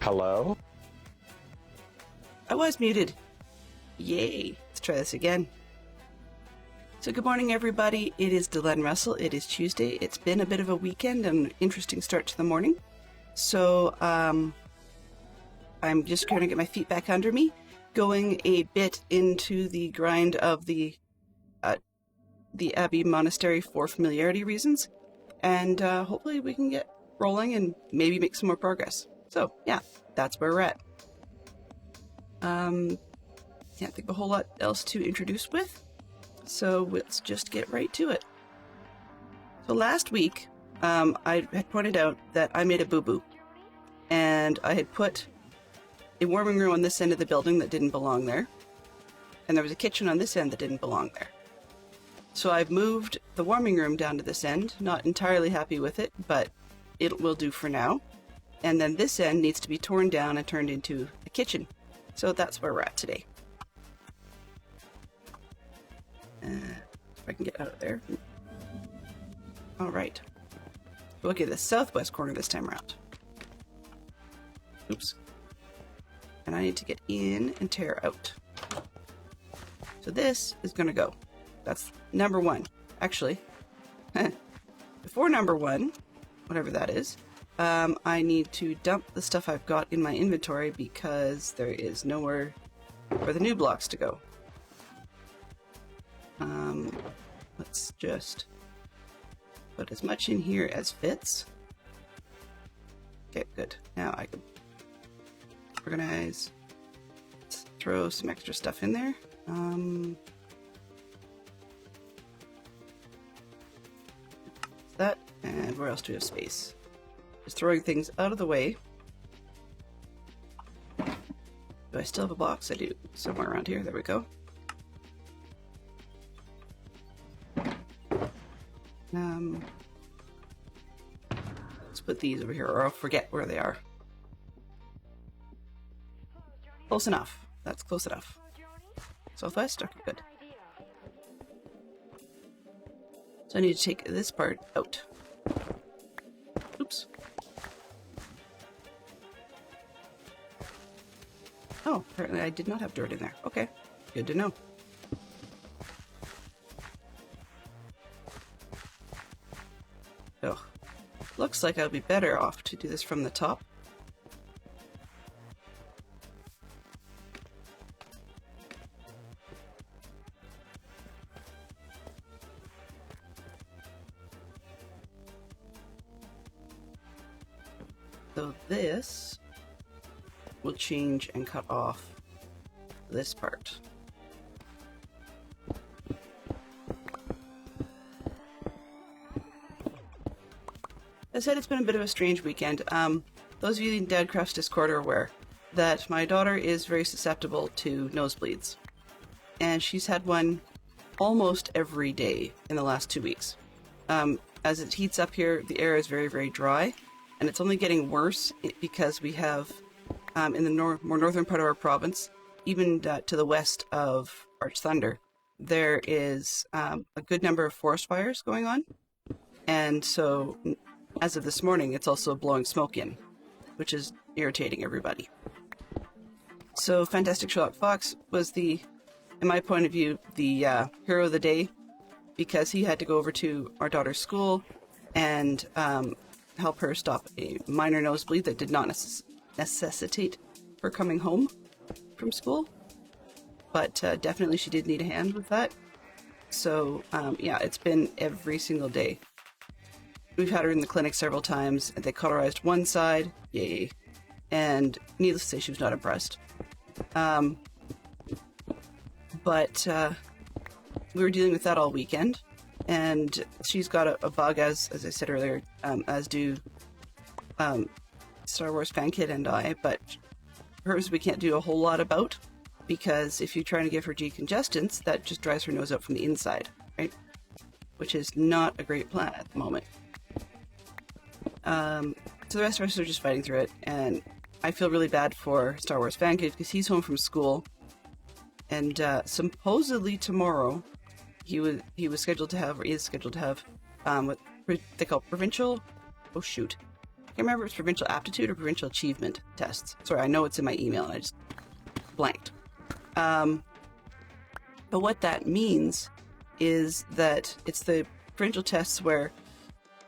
Hello? I was muted. Yay. Let's try this again. So good morning, everybody. It is Delenn Russell. It is Tuesday. It's been a bit of a weekend and an interesting start to the morning. So I'm just going to get my feet back under me, going a bit into the grind of the Abbey monastery for familiarity reasons. And hopefully we can get rolling and maybe make some more progress. So yeah, that's where we're at. Can't think of a whole lot else to introduce with, so let's just get right to it. So last week, I had pointed out that I made a boo-boo, and I had put a warming room on this end of the building that didn't belong there, and there was a kitchen on this end that didn't belong there. So I've moved the warming room down to this end, not entirely happy with it, but it will do for now. And then this end needs to be torn down and turned into a kitchen. So that's where we're at today. If I can get out of there. All right. Look at the southwest corner this time around. Oops. And I need to get in and tear out. So this is going to go. That's number one. Actually, before number one, whatever that is, I need to dump the stuff I've got in my inventory because there is nowhere for the new blocks to go. Let's just put as much in here as fits. Okay, good. Now I can organize. Let's throw some extra stuff in there. That, and where else do we have space? Just throwing things out of the way. Do I still have a box? I do. Somewhere around here. There we go. Let's put these over here, or I'll forget where they are. Close enough. That's close enough. Southwest? Okay, good. So I need to take this part out. Oops. Oh, apparently I did not have dirt in there. Okay, good to know. Oh, looks like I'll be better off to do this from the top. So this will change and cut off this part. As I said, it's been a bit of a strange weekend. Those of you in Dadcraft's Discord are aware that my daughter is very susceptible to nosebleeds. And she's had one almost every day in the last 2 weeks. As it heats up here, the air is very, very dry. And it's only getting worse because we have, in the more northern part of our province, even to the west of Arch Thunder, there is a good number of forest fires going on. And so, as of this morning, it's also blowing smoke in, which is irritating everybody. So Fantastic Sherlock Fox was in my point of view, the hero of the day, because he had to go over to our daughter's school and help her stop a minor nosebleed that did not necessitate her coming home from school. But definitely she did need a hand with that. So yeah, it's been every single day. We've had her in the clinic several times, and they cauterized one side, yay, and needless to say, she was not impressed. But we were dealing with that all weekend, and she's got a bug, as I said earlier, as do Star Wars fan kid and I, but hers we can't do a whole lot about, because if you're trying to give her decongestants, that just dries her nose out from the inside, right? Which is not a great plan at the moment. So the rest of us are just fighting through it, and I feel really bad for Star Wars fan kid because he's home from school, and supposedly tomorrow he was scheduled to have, or is scheduled to have, what they call provincial. Oh shoot, can't remember if it's provincial aptitude or provincial achievement tests. Sorry, I know it's in my email and I just blanked. But what that means is that it's the provincial tests where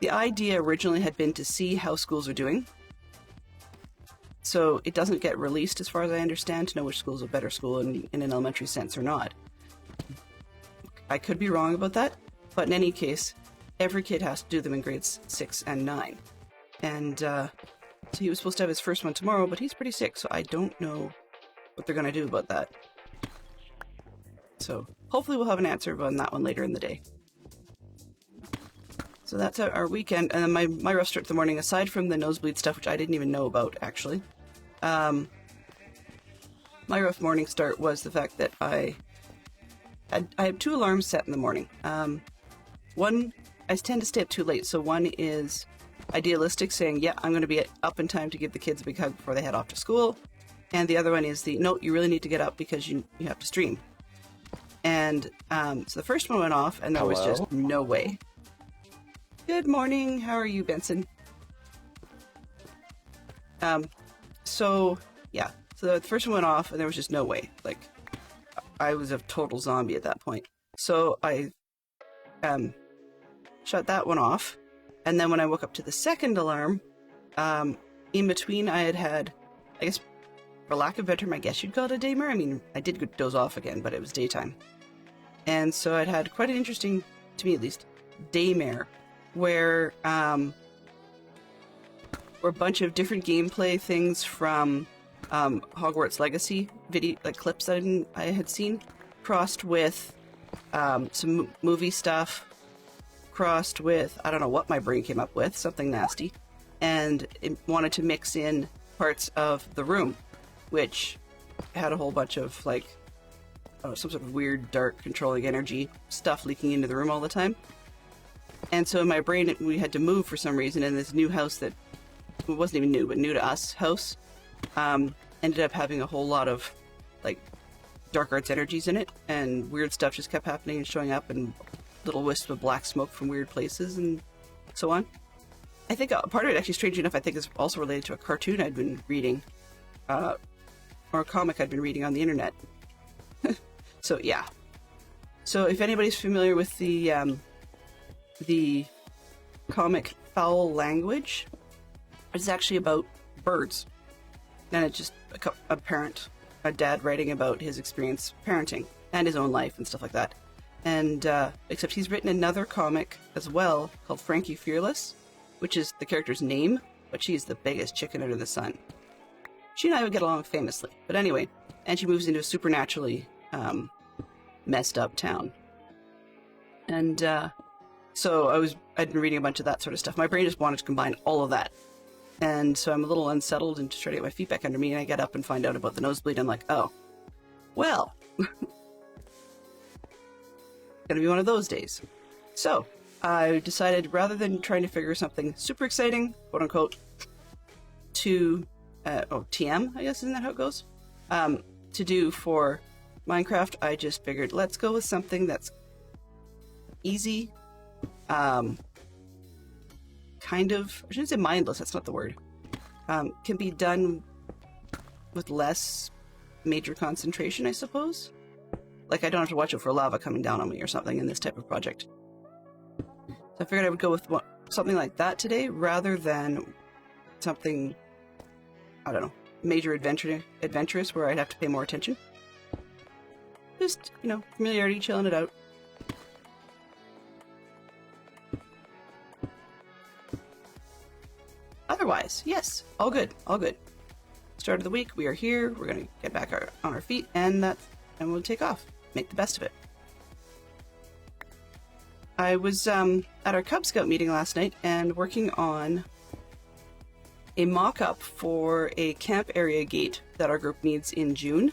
the idea originally had been to see how schools are doing. So it doesn't get released, as far as I understand, to know which school is a better school in an elementary sense or not. I could be wrong about that, but in any case, every kid has to do them in grades 6 and 9. And so he was supposed to have his first one tomorrow, but he's pretty sick, so I don't know what they're going to do about that. So hopefully we'll have an answer on that one later in the day. So that's our weekend, and then my rough start to the morning, aside from the nosebleed stuff, which I didn't even know about, actually. My rough morning start was the fact that I have 2 alarms set in the morning. One, I tend to stay up too late, so one is idealistic, saying, yeah, I'm going to be up in time to give the kids a big hug before they head off to school. And the other one is no, you really need to get up because you have to stream. And so the first one went off, and there was just no way. Good morning. How are you, Benson? So the first one went off, and there was just no way. Like, I was a total zombie at that point. So I shut that one off, and then when I woke up to the second alarm, in between I had, I guess, for lack of a better term, I guess you'd call it a daymare. I mean, I did doze off again, but it was daytime. And so I'd had quite an interesting, to me at least, daymare, where a bunch of different gameplay things from Hogwarts Legacy video, like clips that I had seen, crossed with some movie stuff, crossed with, I don't know what my brain came up with, something nasty, and it wanted to mix in parts of The Room, which had a whole bunch of, like, some sort of weird, dark, controlling energy stuff leaking into the room all the time. And so in my brain, we had to move for some reason, and this new house that wasn't even new, but new to us house, ended up having a whole lot of, like, dark arts energies in it, and weird stuff just kept happening and showing up, and little wisps of black smoke from weird places, and so on. I think part of it, actually, strangely enough, I think is also related to a cartoon I'd been reading, or a comic I'd been reading on the internet. So, yeah. So, if anybody's familiar with the comic Foul Language, it's actually about birds. And it's just a dad writing about his experience parenting and his own life and stuff like that. And, except he's written another comic as well called Frankie Fearless, which is the character's name, but she's the biggest chicken under the sun. She and I would get along famously. But anyway, and she moves into a supernaturally messed up town. And so I'd been reading a bunch of that sort of stuff. My brain just wanted to combine all of that. And so I'm a little unsettled and just try to get my feet back under me, and I get up and find out about the nosebleed. I'm like, oh, well, gonna be one of those days. So I decided, rather than trying to figure something super exciting, quote unquote, to TM, I guess, isn't that how it goes? To do for Minecraft, I just figured, let's go with something that's easy, kind of, I shouldn't say mindless, that's not the word, can be done with less major concentration, I suppose. Like, I don't have to watch it for lava coming down on me or something in this type of project. So I figured I would go with something like that today, rather than something, I don't know, major adventurous where I'd have to pay more attention. Just, familiarity, chilling it out. Otherwise, yes, all good, all good. Start of the week, we are here, we're going to get back on our feet, and we'll take off, make the best of it. I was at our Cub Scout meeting last night and working on a mock-up for a camp area gate that our group needs in June,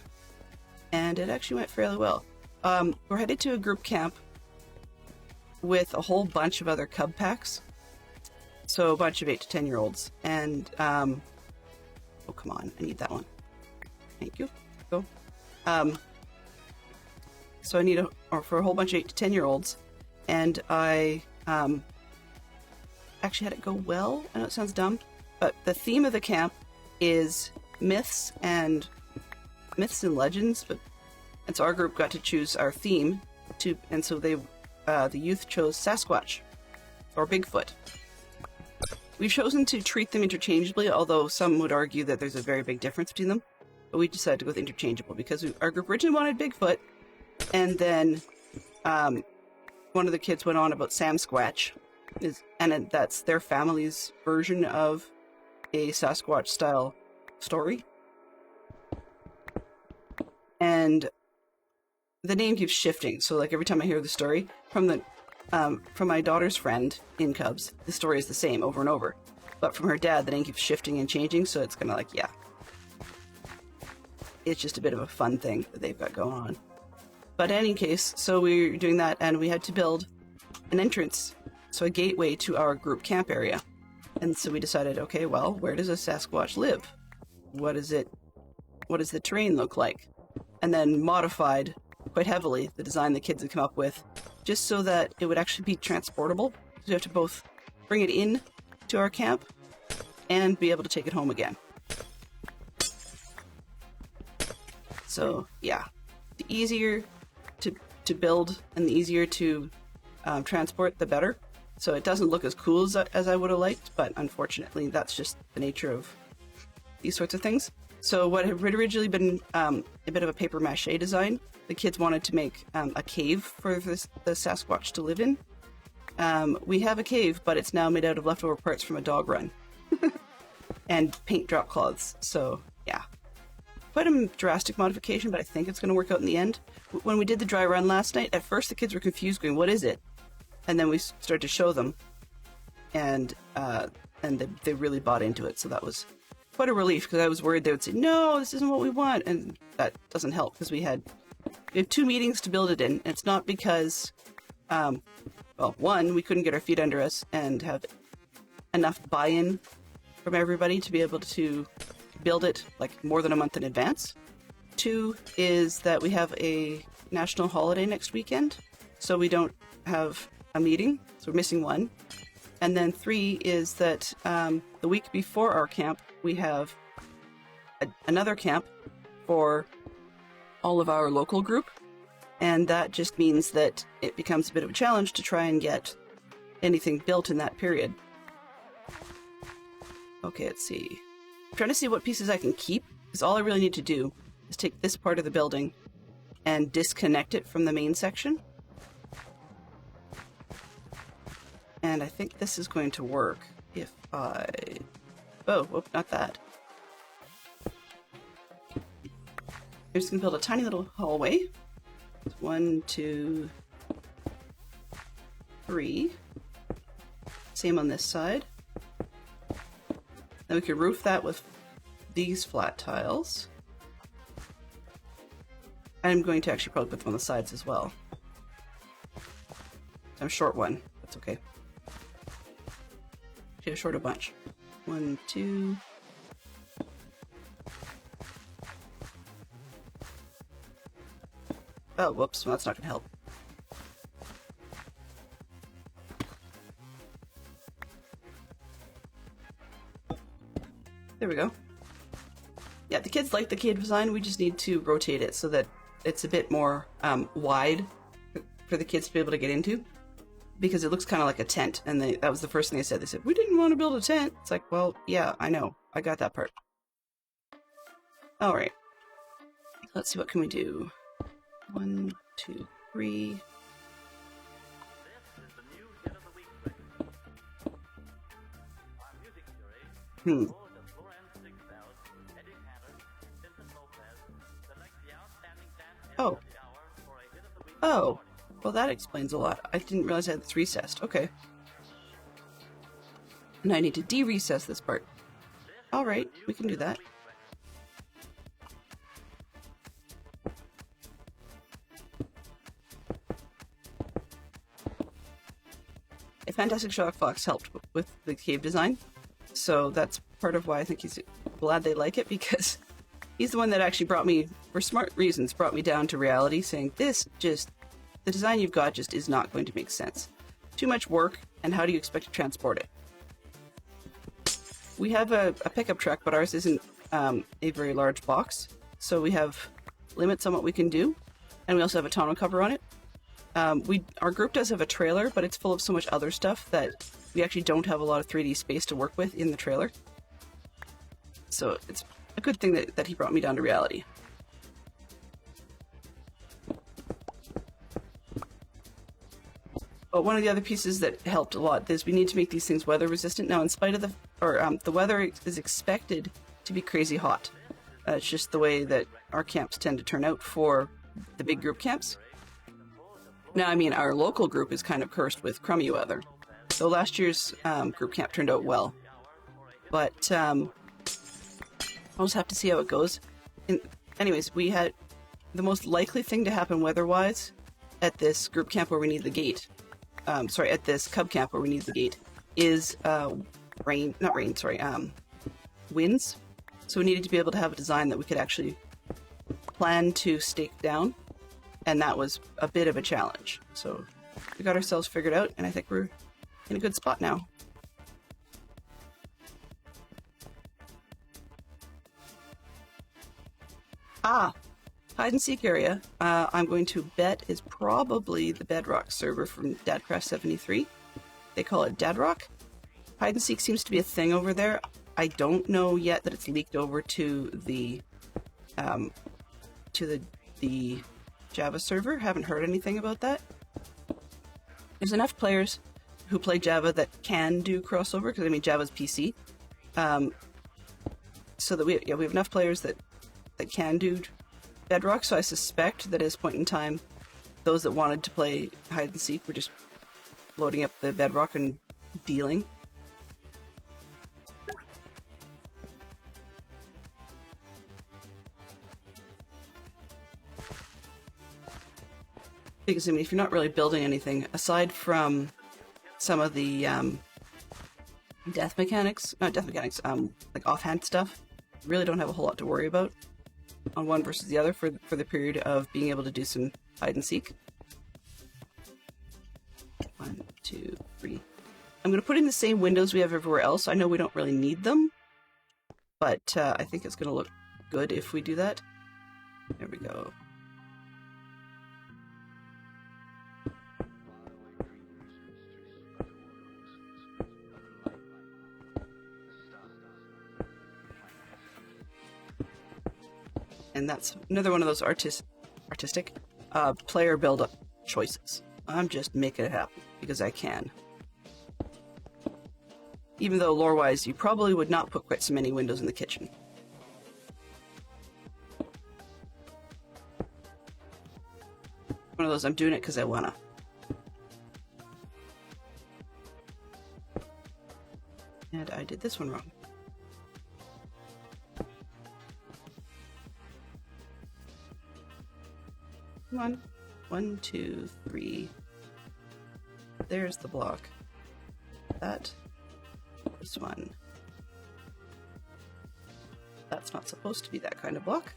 and it actually went fairly well. We're headed to a group camp with a whole bunch of other Cub packs. So a bunch of 8 to 10-year-olds, and oh, come on, I need that one. Thank you. Go. So I need for a whole bunch of 8 to 10-year-olds, and I actually had it go well. I know it sounds dumb. But the theme of the camp is myths and legends. And so our group got to choose our theme, and so the youth chose Sasquatch or Bigfoot. We've chosen to treat them interchangeably, although some would argue that there's a very big difference between them. But we decided to go with interchangeable because our group originally wanted Bigfoot, and then one of the kids went on about Samsquatch, and that's their family's version of a Sasquatch-style story. And the name keeps shifting, so like every time I hear the story from my daughter's friend in Cubs, the story is the same over and over. But from her dad, the name keeps shifting and changing, so it's kind of like, yeah. It's just a bit of a fun thing that they've got going on. But in any case, so we were doing that, and we had to build an entrance, so a gateway to our group camp area. And so we decided, okay, well, where does a Sasquatch live? What does the terrain look like? And then modified quite heavily the design the kids had come up with, just so that it would actually be transportable. So you have to both bring it in to our camp and be able to take it home again. So yeah, the easier to build and the easier to transport, the better. So it doesn't look as cool as I would have liked, but unfortunately that's just the nature of these sorts of things. So what had originally been a bit of a paper mache design, the kids wanted to make a cave for the Sasquatch to live in. We have a cave, but it's now made out of leftover parts from a dog run. And paint drop cloths, so yeah. Quite a drastic modification, but I think it's going to work out in the end. When we did the dry run last night, at first the kids were confused, going, what is it? And then we started to show them, and they really bought into it, so that was quite a relief, because I was worried they would say, no, this isn't what we want, and that doesn't help, because we have 2 meetings to build it in, and it's not because, well, one, we couldn't get our feet under us and have enough buy-in from everybody to be able to build it like more than a month in advance. 2 is that we have a national holiday next weekend, so we don't have a meeting, so we're missing one. And then 3 is that the week before our camp, we have another camp for all of our local group, and that just means that it becomes a bit of a challenge to try and get anything built in that period. Okay, let's see. I'm trying to see what pieces I can keep, because all I really need to do is take this part of the building and disconnect it from the main section. And I think this is going to work if I... Oh, whoop, not that. I'm just going to build a tiny little hallway. 1, 2, 3. Same on this side. Then we could roof that with these flat tiles. I'm going to actually probably put them on the sides as well. I'm short one. That's okay. Actually, I short a bunch. 1, 2. Oh, whoops. Well, that's not going to help. There we go. Yeah, the kids like the cave design. We just need to rotate it so that it's a bit more wide for the kids to be able to get into, because it looks kind of like a tent. And that was the first thing they said. They said, we didn't want to build a tent. It's like, well, yeah, I know. I got that part. All right. Let's see, what can we do? 1, 2, 3. Oh. Oh. Well, that explains a lot. I didn't realize I had this recessed. Okay. And I need to de-recess this part. Alright, we can do that. A Fantastic Shock Fox helped with the cave design, so that's part of why I think he's glad they like it, because he's the one that actually brought me, for smart reasons, brought me down to reality, saying the design you've got just is not going to make sense. Too much work, and how do you expect to transport it? We have a pickup truck, but ours isn't a very large box, so we have limits on what we can do, and we also have a tonneau cover on it. Our group does have a trailer, but it's full of so much other stuff that we actually don't have a lot of 3D space to work with in the trailer. So it's a good thing that he brought me down to reality. But one of the other pieces that helped a lot is we need to make these things weather resistant. Now, in spite of the weather is expected to be crazy hot. It's just the way that our camps tend to turn out for the big group camps. Now, I mean, our local group is kind of cursed with crummy weather. So last year's group camp turned out well. But I'll just have to see how it goes. Anyways, we had the most likely thing to happen weather-wise at this group camp where we need the gate. At this cub camp where we need the gate is winds. So we needed to be able to have a design that we could actually plan to stake down, and that was a bit of a challenge. So we got ourselves figured out, and I think we're in a good spot now. Hide and seek area, I'm going to bet is probably the Bedrock server from Dadcraft 73. They call it Dadrock. Hide and seek seems to be a thing over there. I don't know yet that it's leaked over to the Java server. Haven't heard anything about that. There's enough players who play Java that can do crossover, because I mean Java's PC. So that we have enough players that can do Bedrock, so I suspect that at this point in time, those that wanted to play hide and seek were just loading up the Bedrock and dealing. Because I mean, if you're not really building anything aside from some of the like offhand stuff, you really don't have a whole lot to worry about on one versus the other for the period of being able to do some hide and seek. 1, 2, 3. I'm going to put in the same windows we have everywhere else. I know we don't really need them, but I think it's going to look good if we do that. There we go. And that's another one of those artistic player build-up choices. I'm just making it happen because I can. Even though lore-wise, you probably would not put quite so many windows in the kitchen. One of those, I'm doing it because I wanna. And I did this one wrong. Come on. 1, 2, 3. There's the block. This one. That's not supposed to be that kind of block.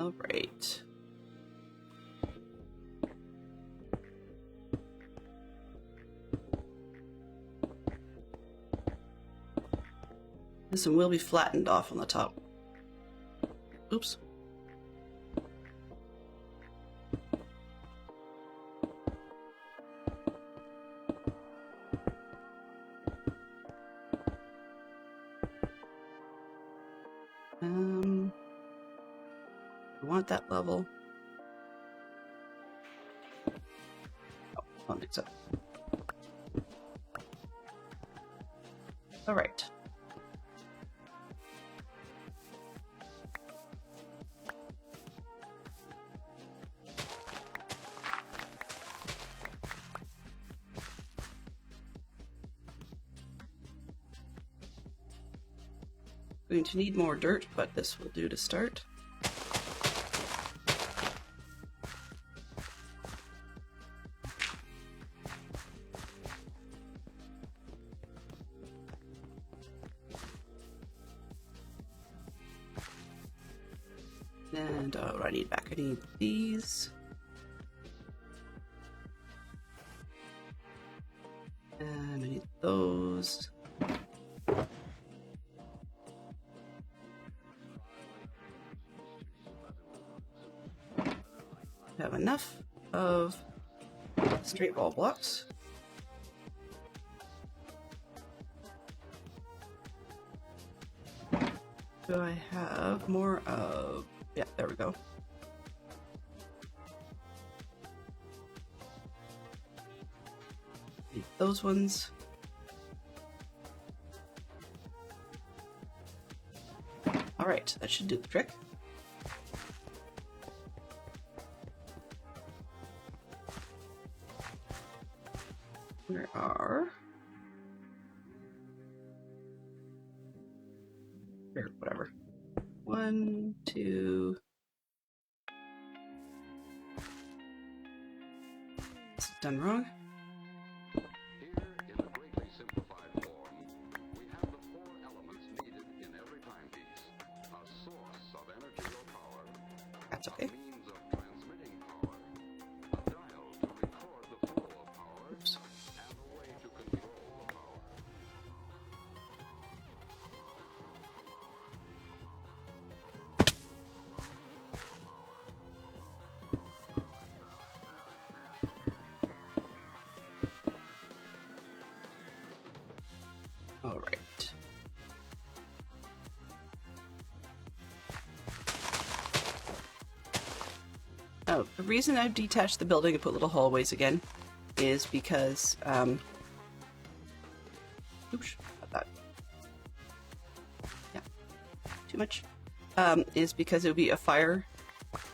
All right. This one will be flattened off on the top. Oops. I want that level. Oh, I don't think so. All right. Going to need more dirt, but this will do to start. And what do I need back? I need these. And I need those. Have enough of straight wall blocks. Do I have more of... Yeah, there we go. Need those ones. Alright, that should do the trick. Where are... Here, whatever. 1, 2... This is done wrong. Here, in a greatly simplified form, we have the 4 elements needed in every timepiece. A source of energy or power. That's okay. A means of transmitting power. A dial to record the flow of power. Oops. And a way to control the power. All right. Oh, the reason I've detached the building and put little hallways again is because, oops, not that. Yeah, too much. Is because it would be a fire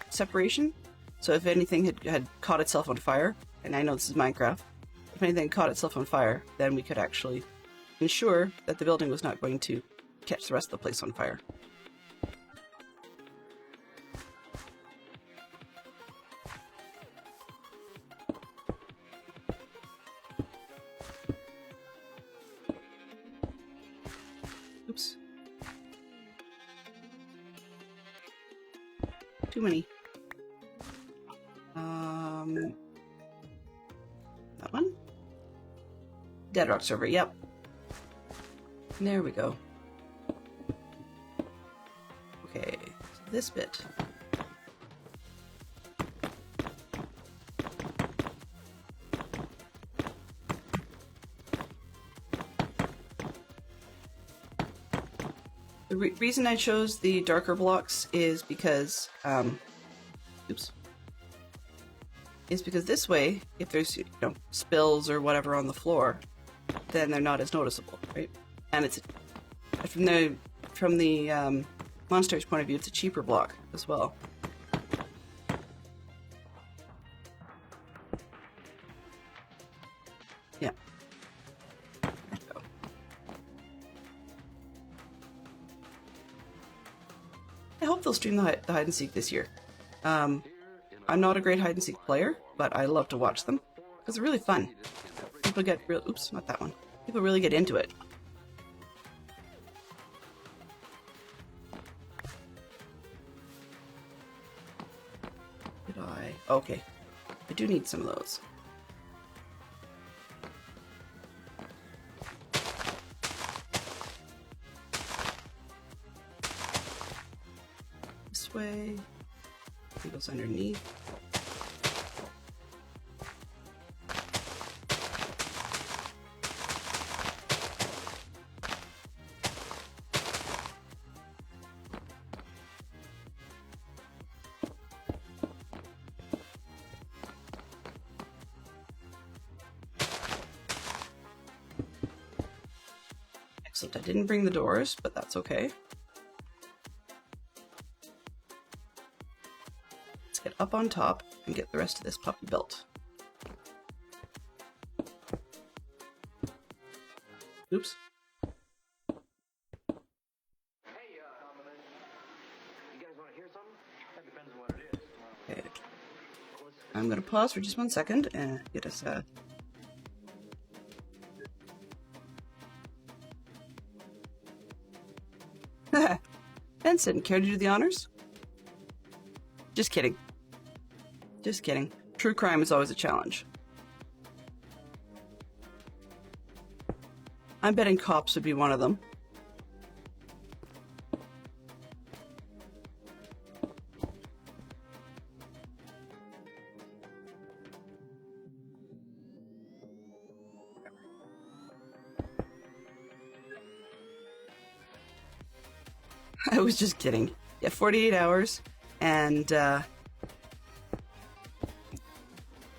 separation. So if anything had caught itself on fire, and I know this is Minecraft, if anything caught itself on fire, then we could actually ensure that the building was not going to catch the rest of the place on fire. Oops. Too many. That one? Dead Rock server, yep. There we go. Okay, so this bit. The reason I chose the darker blocks is because, oops, is because this way, if there's, you know, spills or whatever on the floor, then they're not as noticeable, right? And it's from the monastery's point of view, it's a cheaper block as well. Yeah. There we go. I hope they'll stream the hide and seek this year. I'm not a great hide and seek player, but I love to watch them because they're really fun. People get real. Oops, not that one. People really get into it. Did I? Okay, I do need some of those. This way. It goes underneath. Excellent. I didn't bring the doors, but that's okay. Get up on top and get the rest of this puppy built. Oops. Hey, I'm going to pause for just 1 second and get us Benson, care to do the honors? Just kidding. Just kidding. True crime is always a challenge. I'm betting cops would be one of them. I was just kidding. Yeah, 48 hours and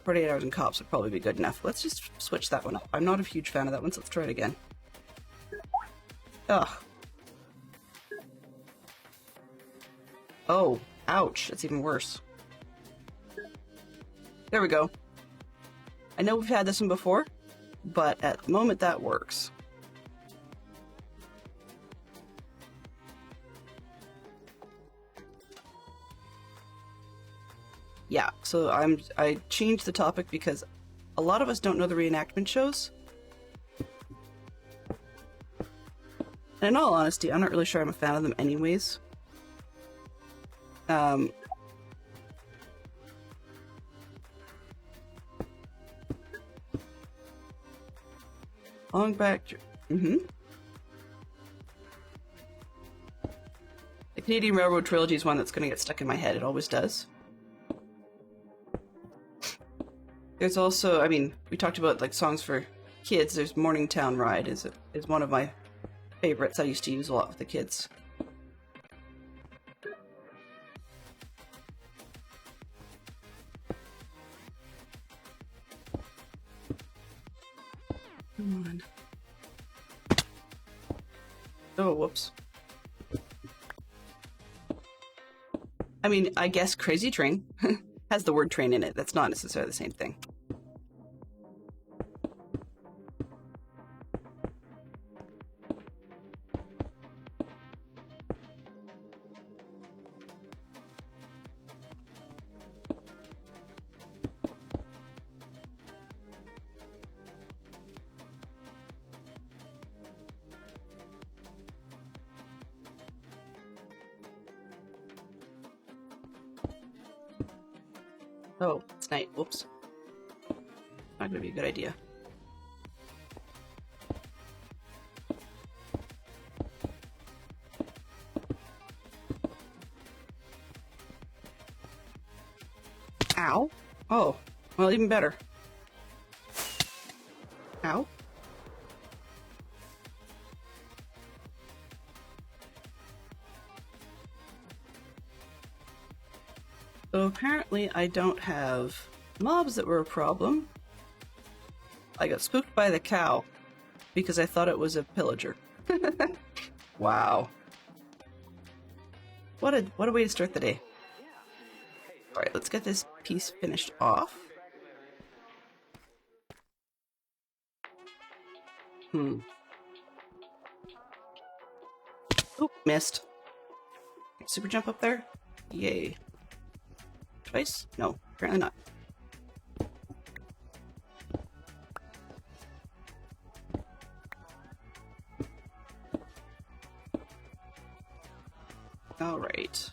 48 hours in cops would probably be good enough. Let's just switch that one up. I'm not a huge fan of that one, so let's try it again. Ugh. Oh, ouch. That's even worse. There we go. I know we've had this one before, but at the moment that works. Yeah, so I changed the topic because a lot of us don't know the reenactment shows. And in all honesty, I'm not really sure I'm a fan of them anyways. Long back... The Canadian Railroad Trilogy is one that's going to get stuck in my head. It always does. There's also, I mean, we talked about like songs for kids. There's Morningtown Ride is one of my favorites I used to use a lot with the kids. Come on. Oh, whoops. I mean, I guess Crazy Train has the word train in it. That's not necessarily the same thing. Oh, it's night. Whoops. Not gonna be a good idea. Ow. Oh, well, even better. Ow. So apparently I don't have mobs that were a problem. I got spooked by the cow because I thought it was a pillager. Wow. What a way to start the day. Alright, let's get this piece finished off. Oop, missed. Super jump up there? Yay. Twice? No, apparently not. Alright.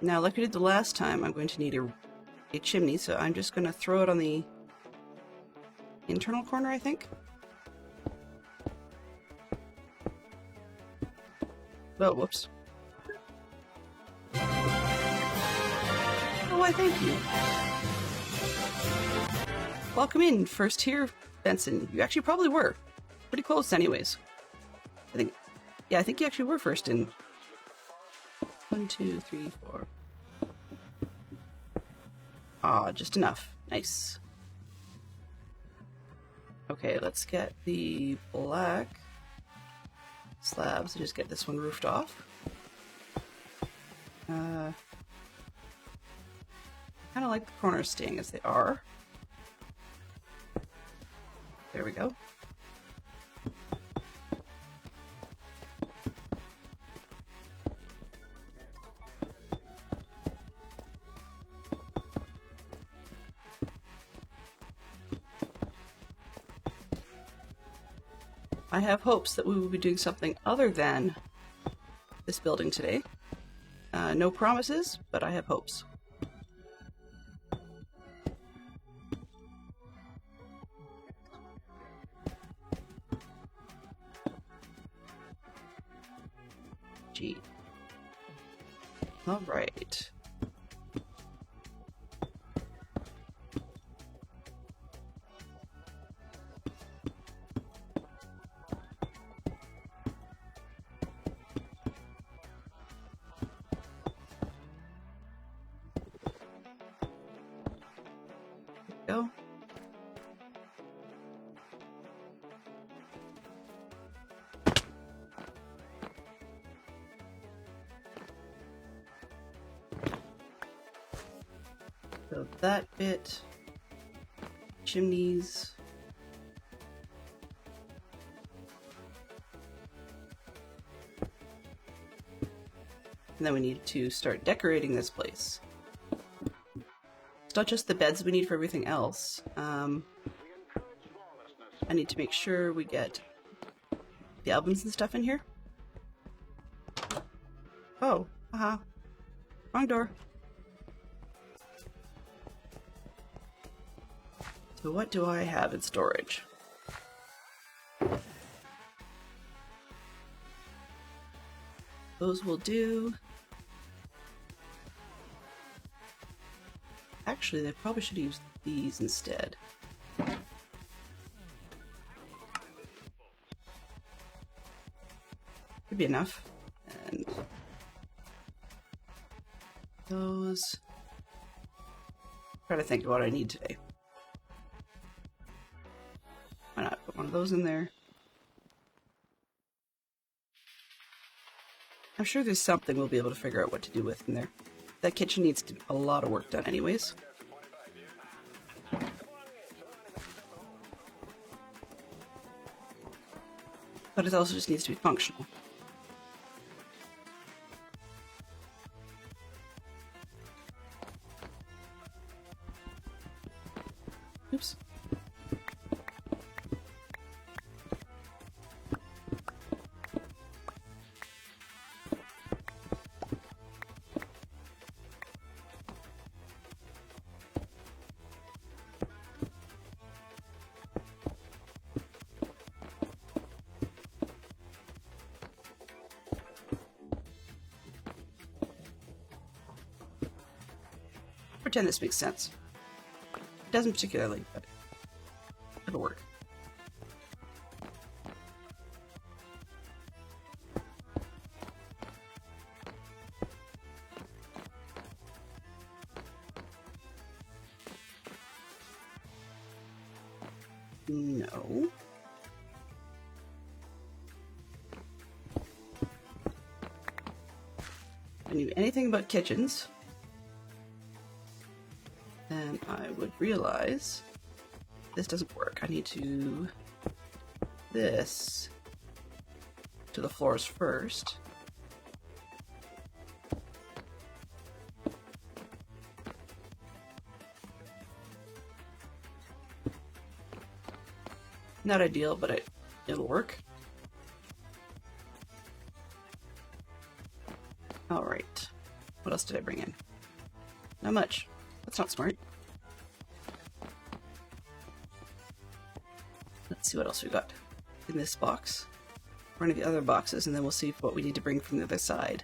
Now, like I did the last time, I'm going to need a chimney, so I'm just going to throw it on the internal corner, I think. Oh, whoops. Oh, why, thank you. Welcome in, first here, Benson. You actually probably were. Pretty close, anyways. I think you actually were first in 1, 2, 3, 4. Ah, just enough. Nice. Okay, let's get the black slabs. Just get this one roofed off. Kind of like the corners staying as they are. There we go. I have hopes that we will be doing something other than this building today. No promises, but I have hopes. Gee. All right. Go. So that bit, chimneys. And then we need to start decorating this place. It's not just the beds we need for everything else. I need to make sure we get the albums and stuff in here. Oh, haha. Wrong door. So what do I have in storage? Those will do. Actually, they probably should use these instead. Could be enough. And those. Try to think of what I need today. Why not put one of those in there? I'm sure there's something we'll be able to figure out what to do with in there. That kitchen needs a lot of work done anyways. But it also just needs to be functional. Oops. Pretend this makes sense. It doesn't particularly, but it'll work. No. If I knew anything about kitchens, then I would realize this doesn't work. I need to this to the floors first. Not ideal, but it'll work. All right. What else did I bring in? Not much. That's not smart. Let's see what else we got in this box. One of the other boxes, and then we'll see what we need to bring from the other side.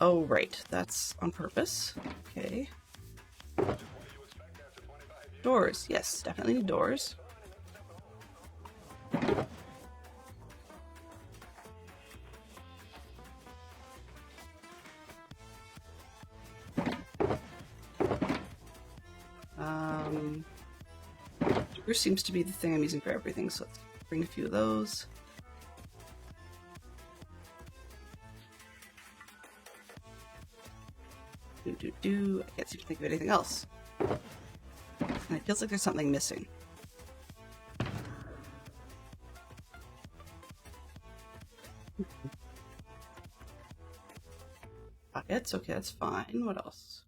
Oh, right. That's on purpose. Okay. Doors. Yes, definitely need doors. Doors seems to be the thing I'm using for everything, so let's bring a few of those. I can't seem to think of anything else. And it feels like there's something missing. Pockets, okay, that's fine. What else?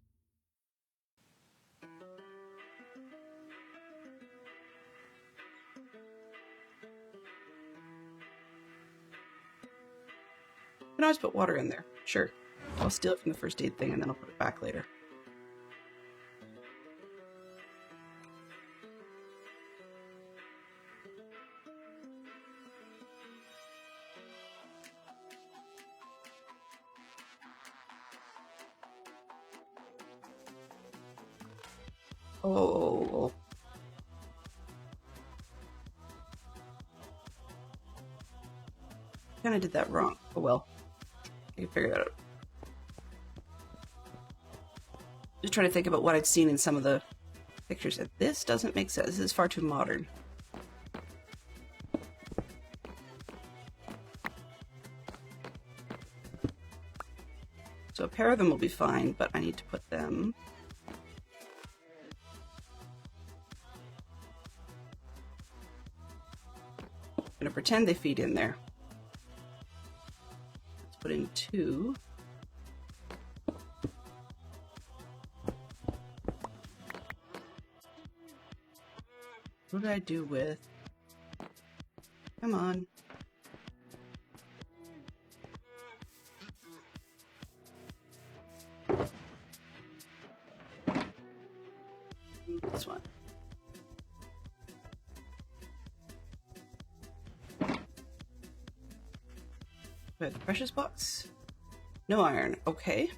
can always put water in there. Sure. I'll steal it from the first aid thing and then I'll put it back later. Oh. Kind of did that wrong. Oh well. You can figure that out. Just trying to think about what I'd seen in some of the pictures. This doesn't make sense. This is far too modern. So a pair of them will be fine, but I need to put them... I'm going to pretend they feed in there. Let's put in 2. What did I do with... Come on. This one. We have the precious box. No iron. Okay.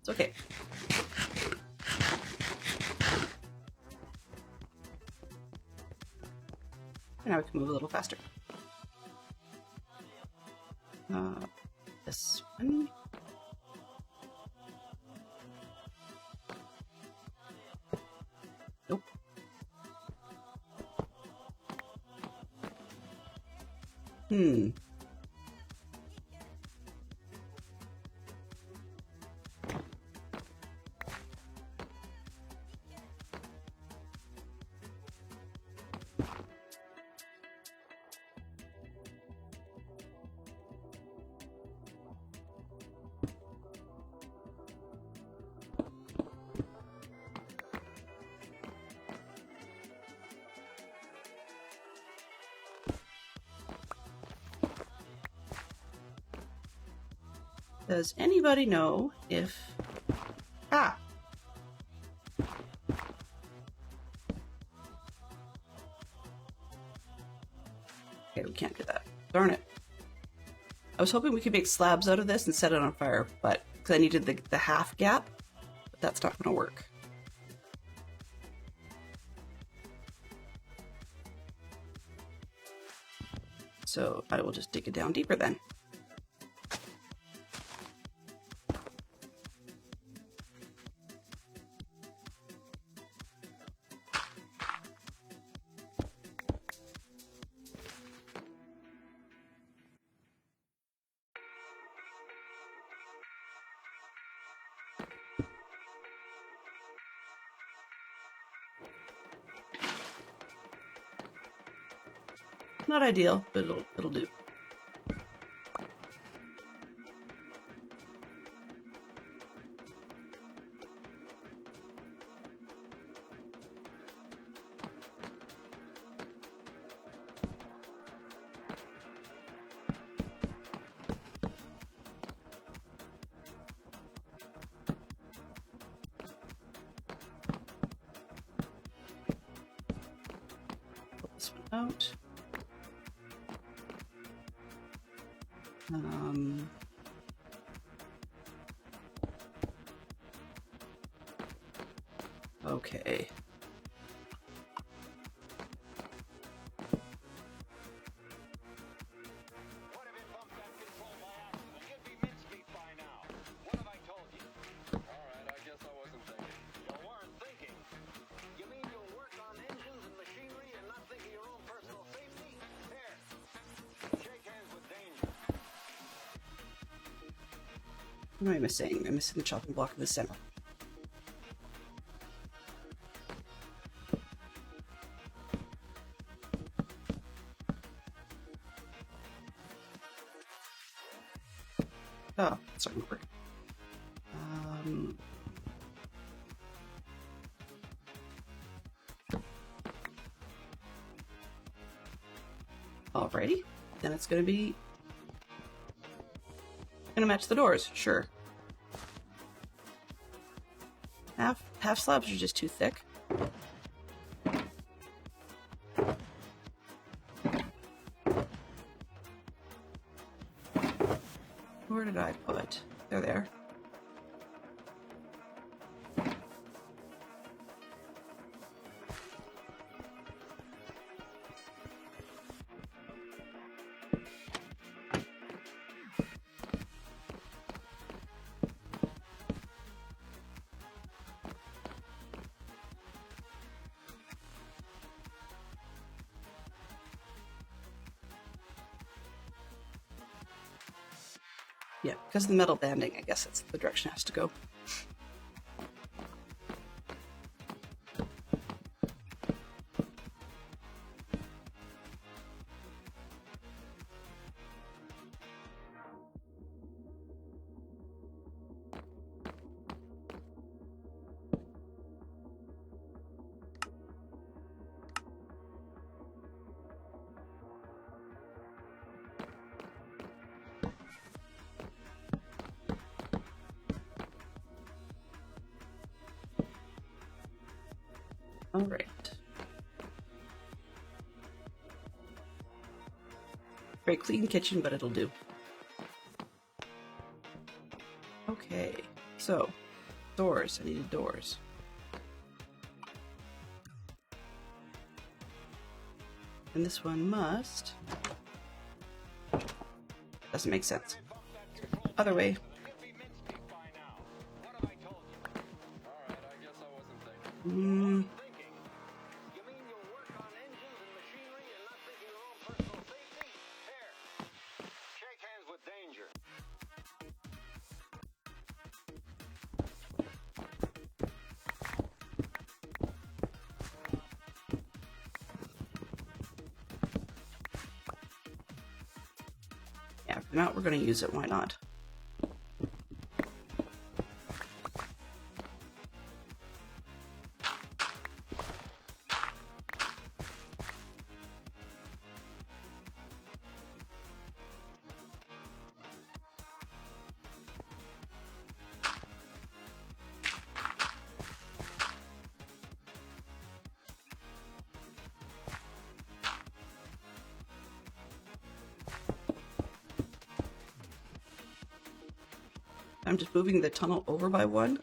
It's okay. And now we can move a little faster. This one. Nope. Does anybody know if... Ah! Okay, we can't do that. Darn it. I was hoping we could make slabs out of this and set it on fire, but because I needed the half gap, but that's not going to work. So I will just dig it down deeper then. Not ideal, but it'll do. Pull this one out. Okay. What if it bumped that control by accident? You'd be mincemeat by now. What have I told you? Alright, I guess I wasn't thinking. You weren't thinking. You mean you'll work on engines and machinery and not think of your own personal safety? Here, shake hands with danger. What am I missing? I'm missing the chopping block in the center. Oh, that's not gonna work. Alrighty. Then it's gonna be... gonna match the doors, sure. Half slabs are just too thick. Where did I put? They're there. Yeah, because of the metal banding, I guess that's the direction it has to go. All right. Very clean kitchen, but it'll do. Okay, so doors. I needed doors. And this one must... doesn't make sense. Other way. Hmm. You mean you'll work on engines and machinery and not think of your own personal safety? Here, shake hands with danger. Yeah, if not, we're going to use it. Why not? I'm just moving the tunnel over by one.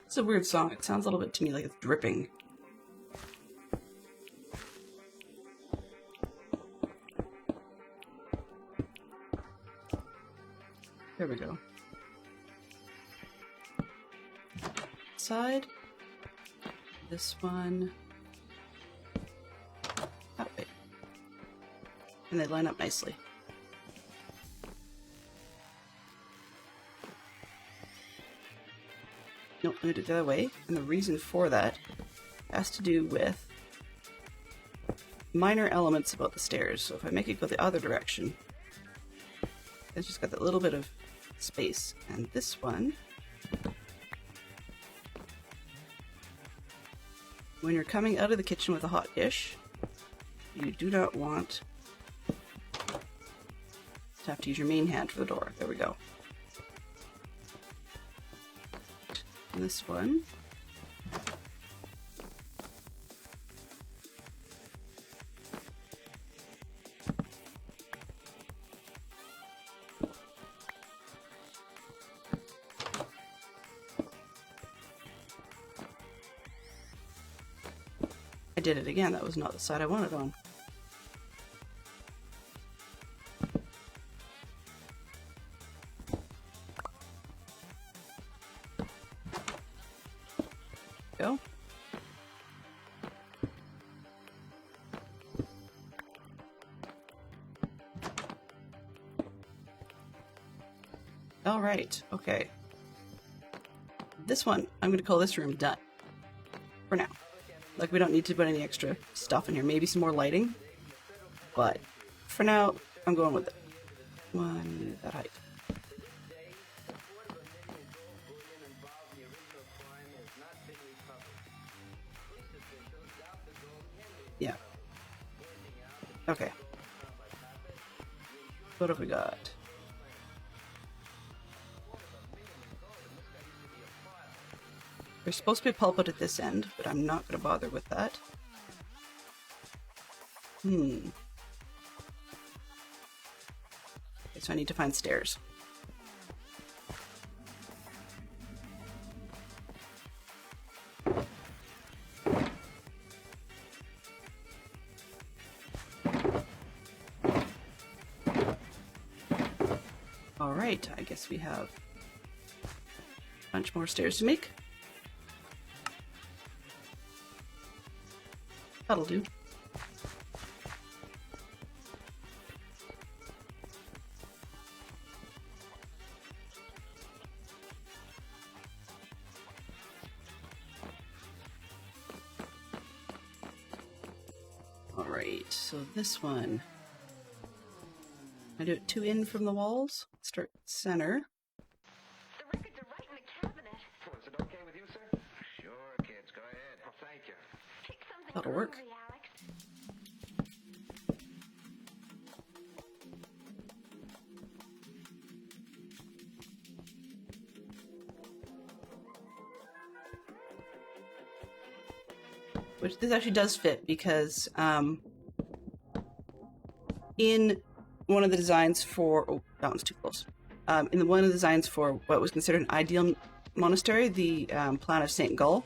It's a weird song. It sounds a little bit to me like it's dripping. There we go. Side. This one. That way. And they line up nicely. Nope, I'm going to do it the other way. And the reason for that has to do with minor elements about the stairs. So if I make it go the other direction, it's just got that little bit of space. And this one, when you're coming out of the kitchen with a hot dish, you do not want to have to use your main hand for the door. There we go. And this one, I did it again. That was not the side I wanted on. Go. All right. Okay. This one, I'm going to call this room done. For now. Like, we don't need to put any extra stuff in here. Maybe some more lighting. But, for now, I'm going with it. One, that height. Yeah. Okay. What have we got? There's supposed to be a pulpit at this end, but I'm not going to bother with that. Okay, so I need to find stairs. Alright, I guess we have a bunch more stairs to make. That'll do. Alright, so this one. I do it 2 in from the walls. Start center. The records are right in the cabinet. Oh, is it okay with you, sir? Sure, kids. Go ahead. Oh, thank you. Pick something That'll work. groovy, Alex. Which this actually does fit because in one of the designs for that one's too close. In one of the designs for what was considered an ideal monastery, the plan of St. Gall,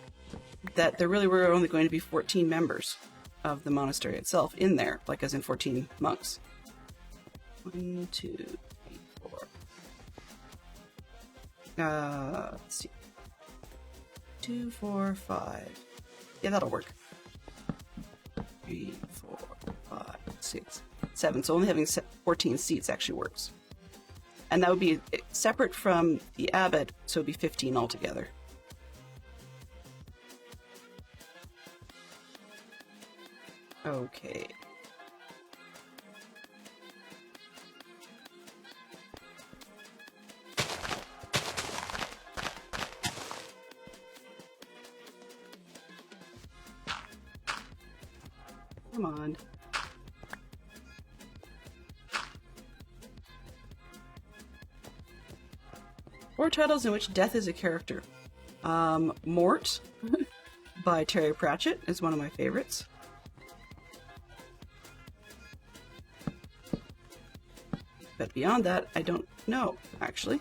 that there really were only going to be 14 members of the monastery itself in there, like as in 14 monks. 1, 2, 3, 4. Let's see. 2, 4, 5. Yeah, that'll work. 3, 4, 5, 6, 7. So only having 14 seats actually works. And that would be separate from the abbot, so it'd be 15 altogether. Okay. Come on. Or titles in which death is a character. Mort by Terry Pratchett is one of my favorites. But beyond that, I don't know, actually.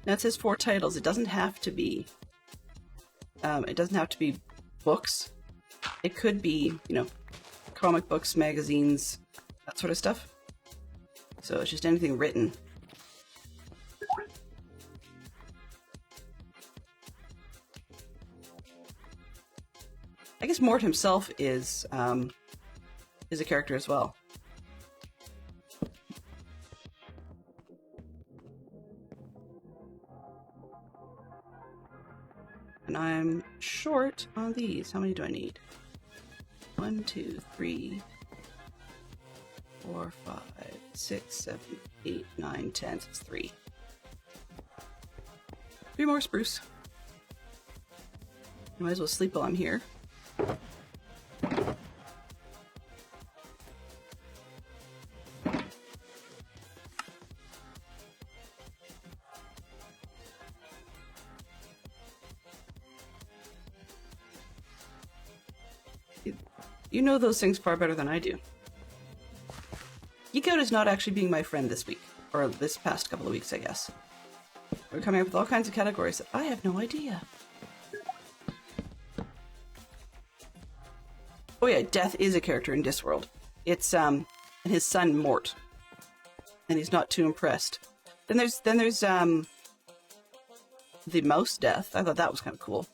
Now it says 4 titles. It doesn't have to be. It doesn't have to be books. It could be, you know, comic books, magazines, that sort of stuff. So it's just anything written. I guess Mort himself is a character as well. And I'm short on these. How many do I need? 1, 2, 3, 4, 5, 6, 7, 8, 9, 10. So it's 3. 3 more spruce. I might as well sleep while I'm here. You know those things far better than I do. Geek Out is not actually being my friend this week, or this past couple of weeks, I guess. We're coming up with all kinds of categories that I have no idea. Oh yeah, Death is a character in Discworld. It's his son Mort. and he's not too impressed. Then there's the mouse death. I thought that was kind of cool.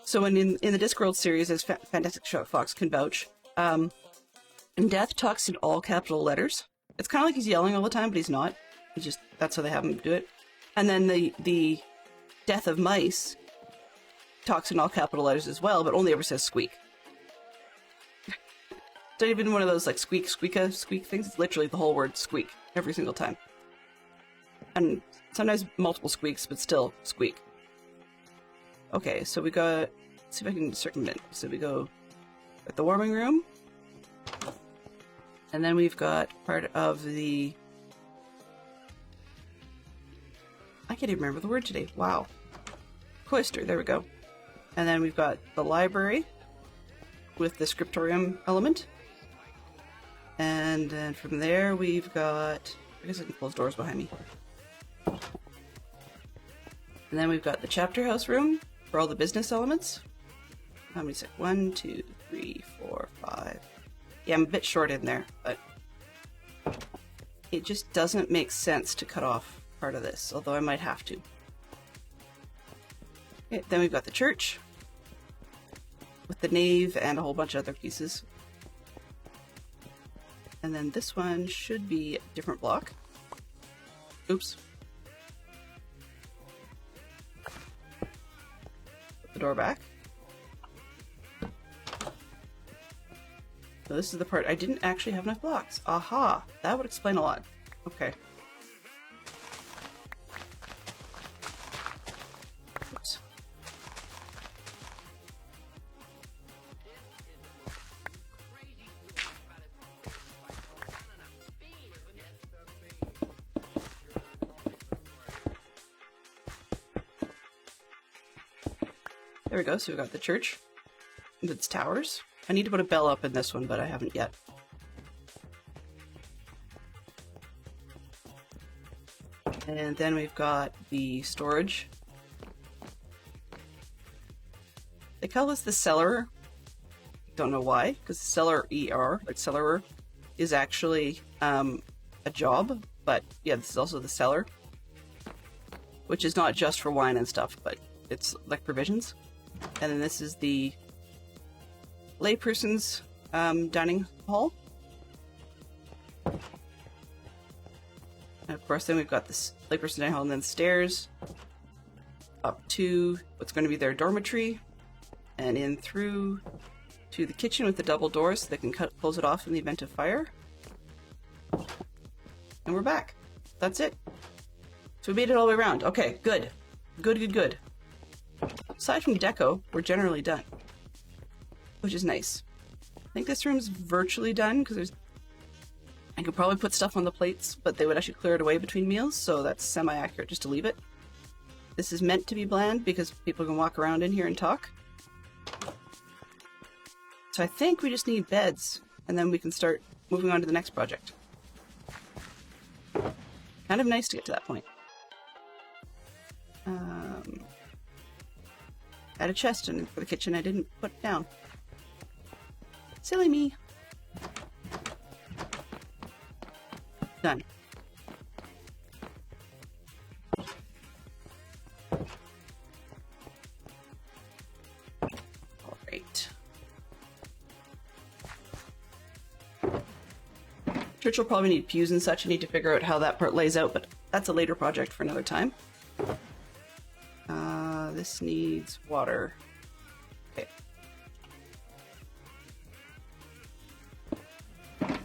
So in the Discworld series, as Fantastic Fox can vouch, Death talks in all capital letters. It's kind of like he's yelling all the time, but he's not. That's how they have him do it. And then the Death of Mice talks in all capital letters as well, but only ever says squeak. Not even one of those like squeak things. It's literally the whole word squeak every single time. And sometimes multiple squeaks, but still squeak. Okay, so we got... Let's see if I can circumvent. So we go at the warming room. And then we've got part of the... I can't even remember the word today. Wow. Cloister, there we go. And then we've got the library with the scriptorium element. And then from there we've got... I guess I can close doors behind me. And then we've got the chapter house room for all the business elements. How many? 1, 2, 3, 4, 5. Yeah, I'm a bit short in there, but it just doesn't make sense to cut off part of this, although I might have to. Okay, then we've got the church with the nave and a whole bunch of other pieces. And then this one should be a different block. Oops. Put the door back. So this is the part I didn't actually have enough blocks. Aha! That would explain a lot. Okay. Oops. There we go, so we've got the church with its towers. I need to put a bell up in this one, but I haven't yet. And then we've got the storage. They call this the cellar. Don't know why, because the cellar ER, like cellarer, is actually a job, but yeah, this is also the cellar, which is not just for wine and stuff, but it's like provisions. And then this is the layperson's dining hall. And of course, then we've got this layperson's dining hall and then stairs up to what's going to be their dormitory and in through to the kitchen with the double doors so they can close it off in the event of fire. And we're back. That's it. So we made it all the way around. Okay, good. Good. Aside from deco, we're generally done, which is nice. I think this room's virtually done because I could probably put stuff on the plates, but they would actually clear it away between meals, so that's semi-accurate just to leave it. This is meant to be bland because people can walk around in here and talk. So I think we just need beds, and then we can start moving on to the next project. Kind of nice to get to that point. I had a chest in for the kitchen I didn't put down. Silly me. Done. Alright. Church will probably need pews and such. I need to figure out how that part lays out, but that's a later project for another time. This needs water. Okay. That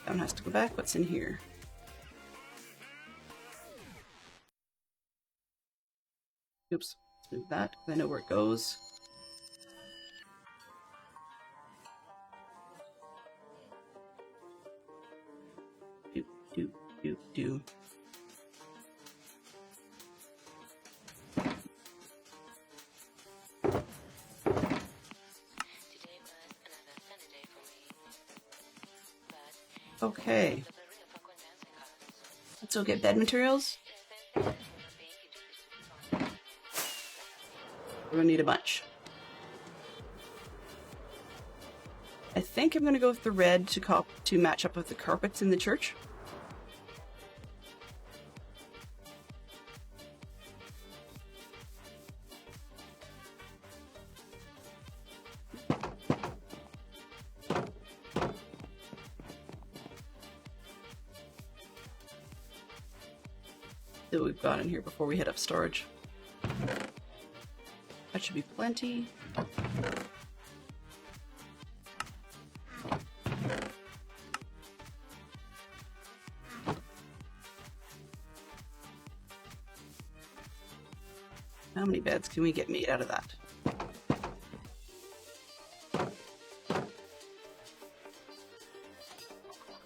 one has to go back. What's in here? Oops. Let's move that. I know where it goes. Do. Okay. Let's go get bed materials. We're gonna need a bunch. I think I'm going to go with the red to match up with the carpets in the church. That we've got in here before we hit up storage. That should be plenty. How many beds can we get made out of that?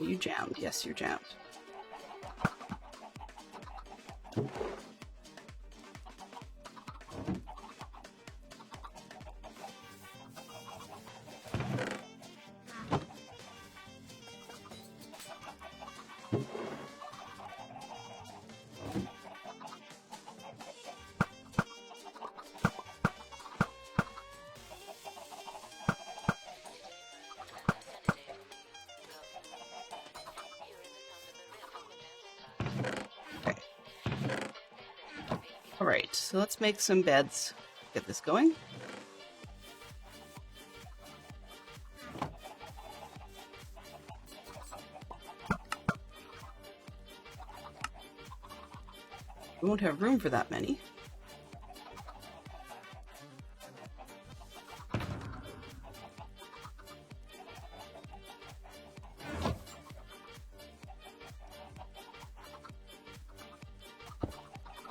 Are you jammed? Yes, you're jammed. Alright, so let's make some beds. Get this going. We won't have room for that many.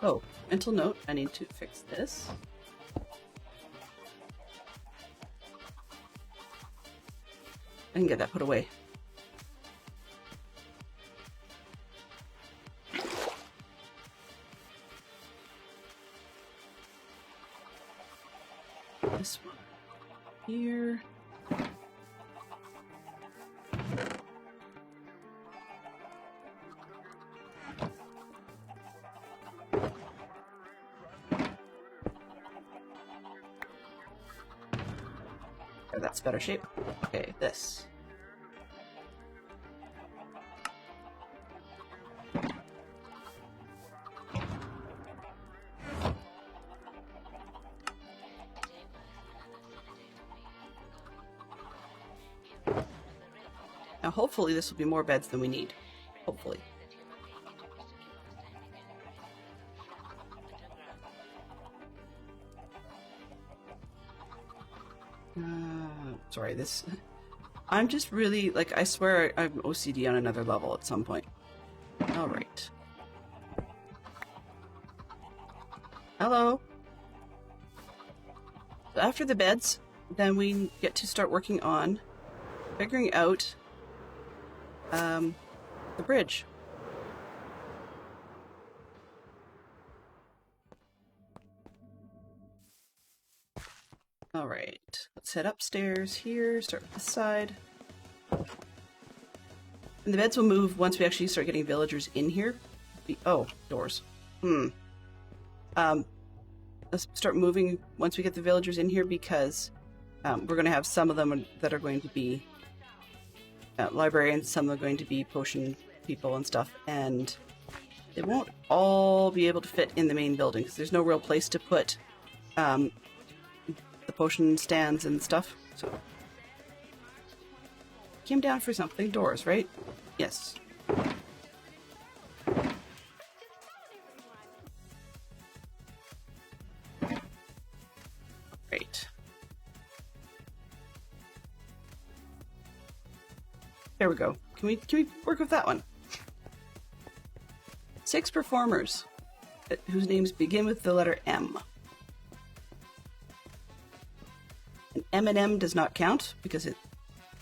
Oh, mental note, I need to fix this. I can get that put away. This one here. Oh, that's better shape. Okay, this. Now hopefully this will be more beds than we need. Hopefully. Sorry, this... I'm just really, like, I swear I'm OCD on another level at some point. Alright. Hello. So after the beds, then we get to start working on figuring out the bridge. Alright, let's head upstairs here, start with this side. And the beds will move once we actually start getting villagers in here. Oh, doors. Let's start moving once we get the villagers in here because we're going to have some of them that are going to be librarians, some are going to be potion people and stuff, and they won't all be able to fit in the main building because there's no real place to put the potion stands and stuff. So came down for something. Doors, right? Yes. Great. There we go. Can we work with that one? 6 performers whose names begin with the letter M. And M&M does not count because it,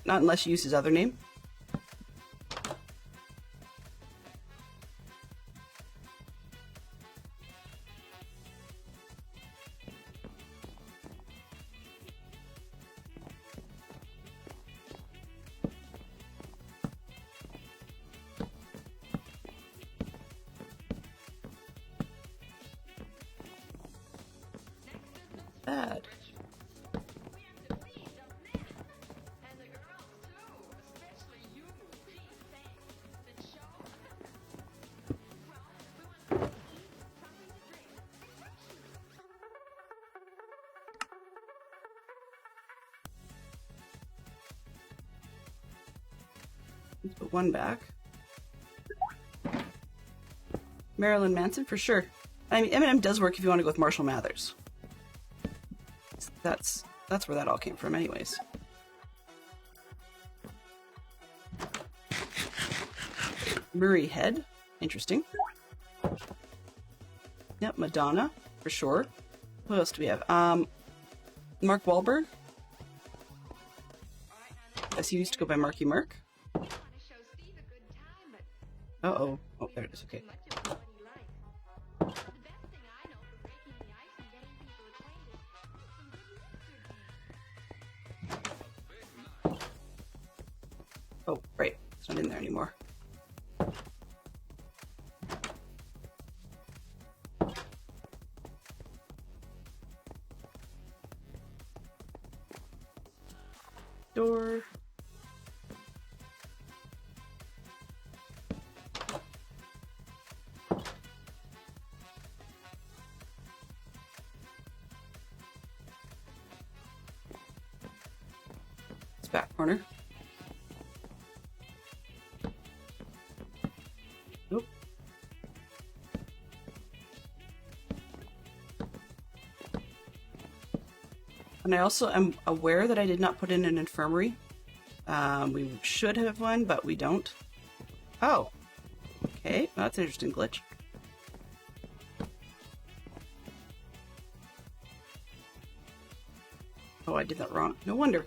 not unless you use his other name. Bad. Let's put one back. Marilyn Manson for sure. I mean, Eminem does work if you want to go with Marshall Mathers. That's where that all came from, anyways. Murray Head, interesting. Yep, Madonna for sure. What else do we have? Mark Wahlberg. Yes, he used to go by Marky Mark. Uh-oh. Oh, there it is. Okay. Oh, right. It's not in there anymore. Door. It's back corner. Nope. And I also am aware that I did not put in an infirmary. We should have one, but we don't. Oh. Okay, well, that's an interesting glitch. Oh, I did that wrong. No wonder.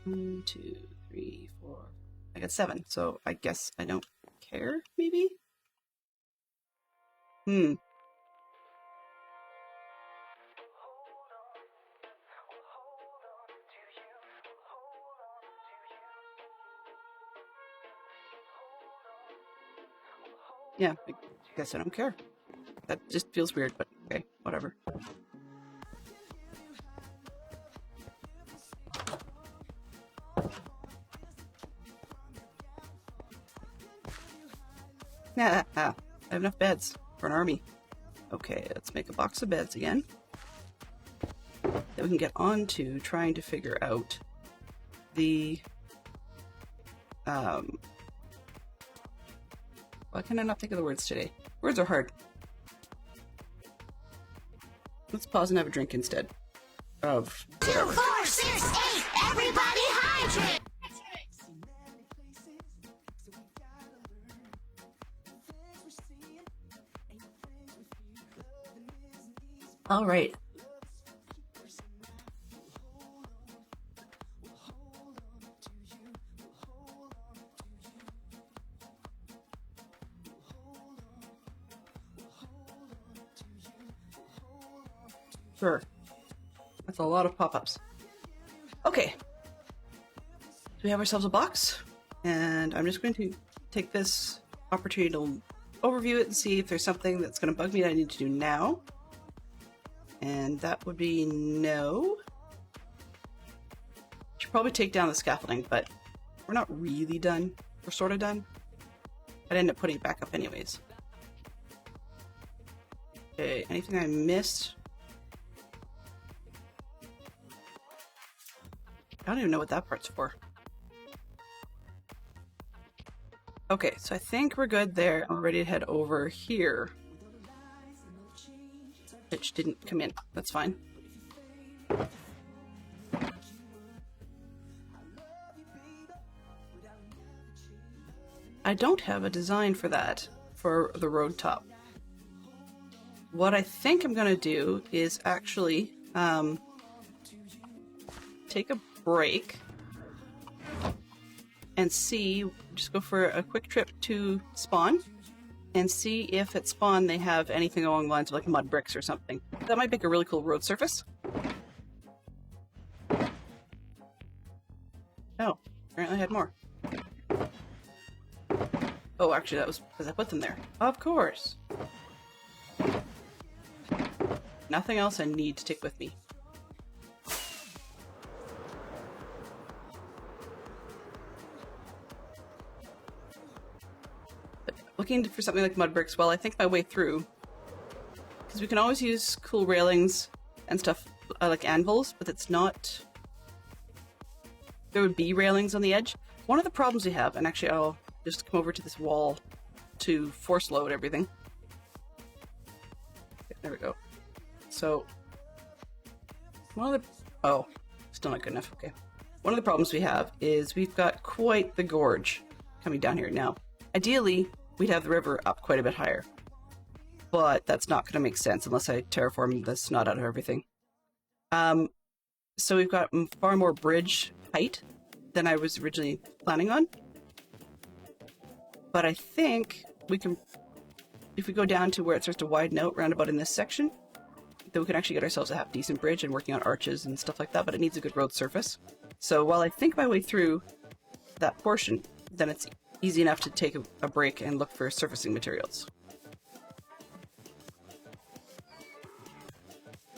One, 2, 3, 4. I got 7, so I guess I don't care, maybe? Yeah, I guess I don't care. That just feels weird, but okay, whatever. I have enough beds for an army. Okay, let's make a box of beds again. Then we can get on to trying to figure out the... Why can I not think of the words today? Words are hard. Let's pause and have a drink instead of... 2, 4, 6, 8, everybody hydrate! All right. Sure. That's a lot of pop-ups. Okay. So we have ourselves a box, and I'm just going to take this opportunity to overview it and see if there's something that's going to bug me that I need to do now. And that would be no. Should probably take down the scaffolding, but we're not really done. We're sort of done. I'd end up putting it back up anyways. Okay, anything I missed? I don't even know what that part's for. Okay, so I think we're good there. I'm ready to head over here. Which didn't come in. That's fine. I don't have a design for that, for the road top. What I think I'm going to do is actually take a break and see, just go for a quick trip to spawn and see if at spawn they have anything along the lines of like mud bricks or something. That might make a really cool road surface. Oh, apparently I had more. Oh, actually that was because I put them there. Of course. Nothing else I need to take with me. But looking for something like mud bricks while I think my way through. Because we can always use cool railings and stuff like anvils, but it's not... There would be railings on the edge. One of the problems we have, and actually I'll just come over to this wall to force load everything. Okay, there we go. So, one of the... Oh, still not good enough. Okay. One of the problems we have is we've got quite the gorge coming down here. Now, ideally, we'd have the river up quite a bit higher. But that's not going to make sense unless I terraform the snot out of everything. So we've got far more bridge height than I was originally planning on. But I think we can, if we go down to where it starts to widen out round about in this section, then we can actually get ourselves a half-decent bridge and working on arches and stuff like that, but it needs a good road surface. So while I think my way through that portion, then it's easy enough to take a break and look for surfacing materials.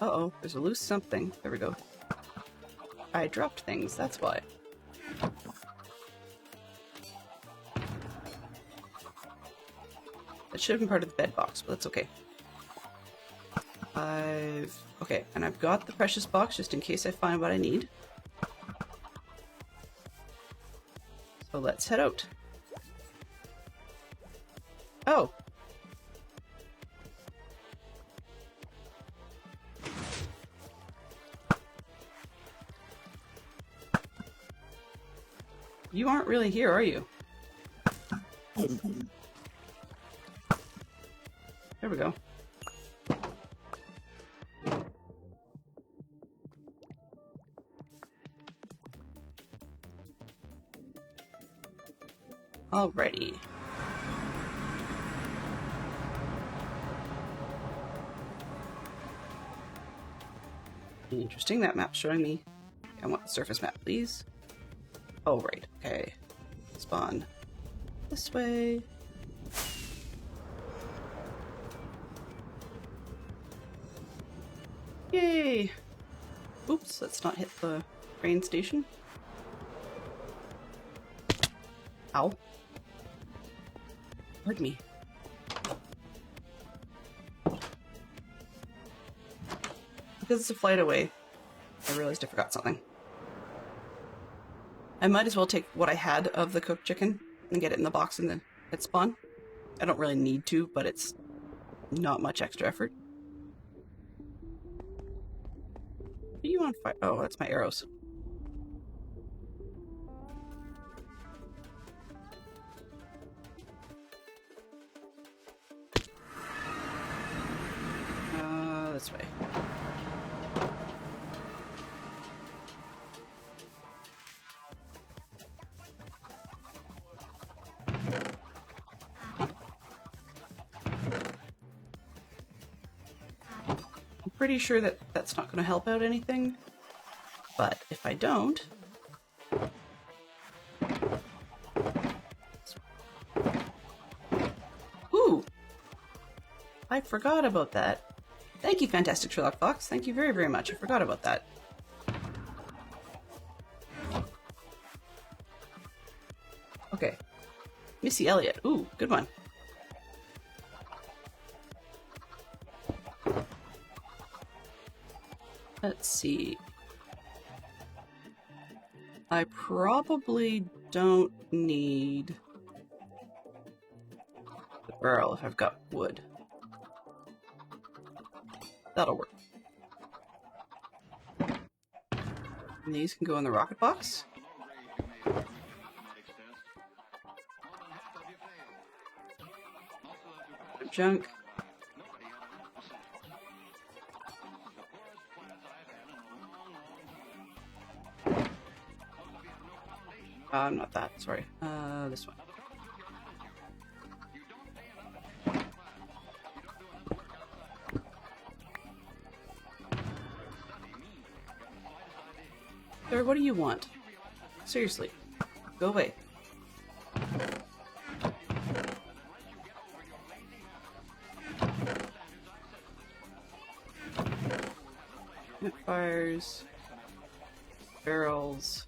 Uh-oh, there's a loose something. There we go. I dropped things, that's why. That should have been part of the bed box, but that's okay. Okay, and I've got the precious box just in case I find what I need. So let's head out. Oh! You aren't really here, are you? There we go. Alrighty. Interesting, that map's showing me. I want the surface map, please. Oh, right. Okay. Spawn this way. Yay! Oops, let's not hit the train station. Ow. Pardon me. Because it's a flight away, I realized I forgot something. I might as well take what I had of the cooked chicken and get it in the box in the at spawn. I don't really need to, but it's not much extra effort. What are you on fire? Oh, that's my arrows. This way. I'm pretty sure that that's not going to help out anything, but if I don't... Ooh! I forgot about that. Thank you, Fantastic Sherlock Fox. Thank you very, very much. I forgot about that. Okay. Missy Elliott. Ooh, good one. Let's see. I probably don't need the barrel if I've got wood. That'll work. And these can go in the rocket box. Junk. Not that, sorry. This one. Sir, what do you want? Seriously. Go away. Fires. Barrels.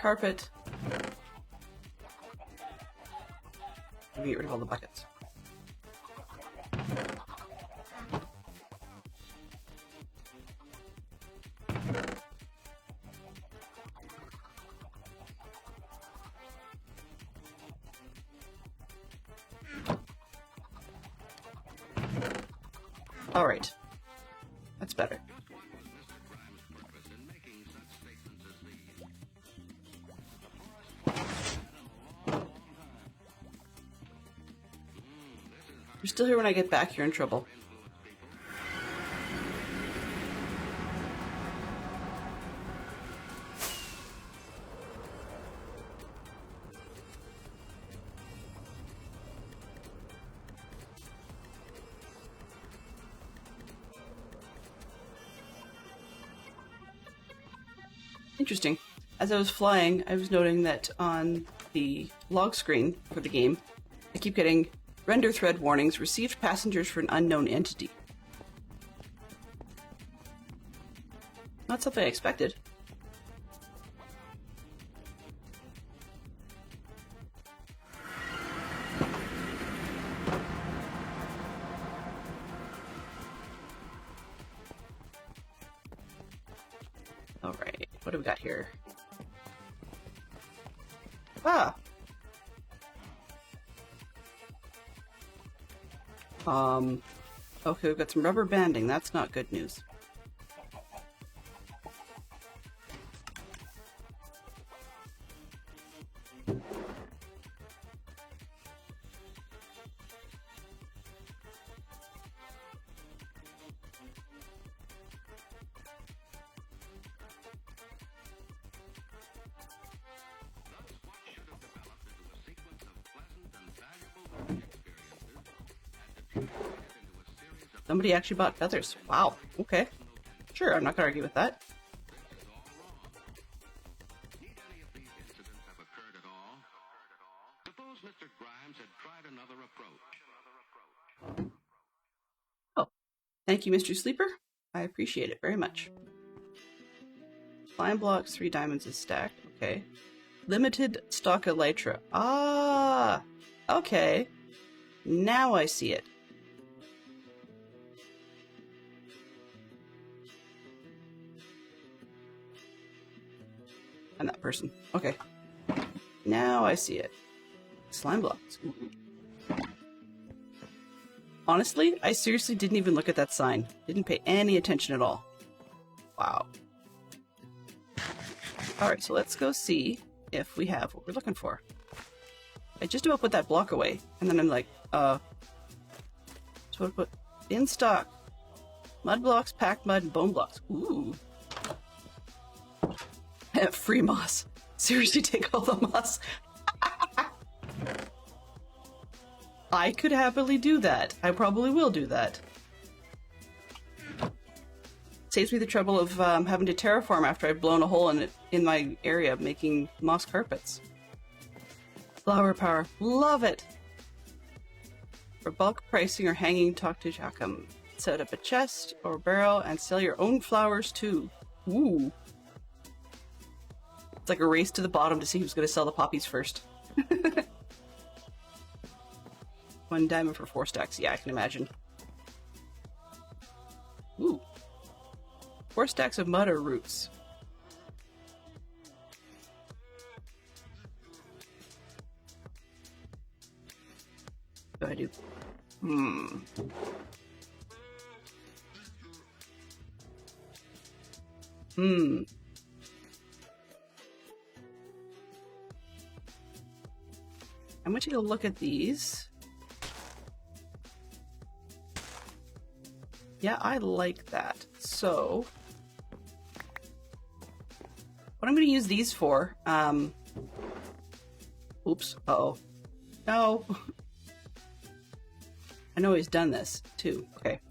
carpet. Let me get rid of all the buckets. All right. That's better. You're still here when I get back, you're in trouble. Interesting. As I was flying, I was noting that on the log screen for the game, I keep getting render thread warnings, received passengers for an unknown entity. Not something I expected. Alright, what do we got here? Ah! Okay, we've got some rubber banding. That's not good news. Somebody actually bought feathers. Wow. Okay. Sure, I'm not gonna argue with that. Need any of these incidents have occurred at all? Suppose Mr. Grimes had tried another approach. Oh. Thank you, Mr. Sleeper. I appreciate it very much. Slime blocks, 3 diamonds a stack. Okay. Limited stock elytra. Ah! Okay. Now I see it. I'm that person. Okay. Now I see it. Slime blocks. Ooh. Honestly, I seriously didn't even look at that sign. Didn't pay any attention at all. Wow. Alright, so let's go see if we have what we're looking for. I just about put that block away, and then I'm like, so I put in stock. Mud blocks, packed mud, and bone blocks. Ooh. Free moss. Seriously, take all the moss. I could happily do that. I probably will do that. Saves me the trouble of having to terraform after I've blown a hole in my area, making moss carpets. Flower power. Love it! For bulk pricing or hanging, talk to Jackham. Set up a chest or barrel and sell your own flowers too. Ooh. It's like a race to the bottom to see who's going to sell the poppies first. 1 diamond for 4 stacks. Yeah, I can imagine. Ooh. 4 stacks of mud or roots. What do I do? I'm going to take a look at these. Yeah, I like that. So, what I'm going to use these for, oops, uh-oh. No. I know he's done this, too. Okay.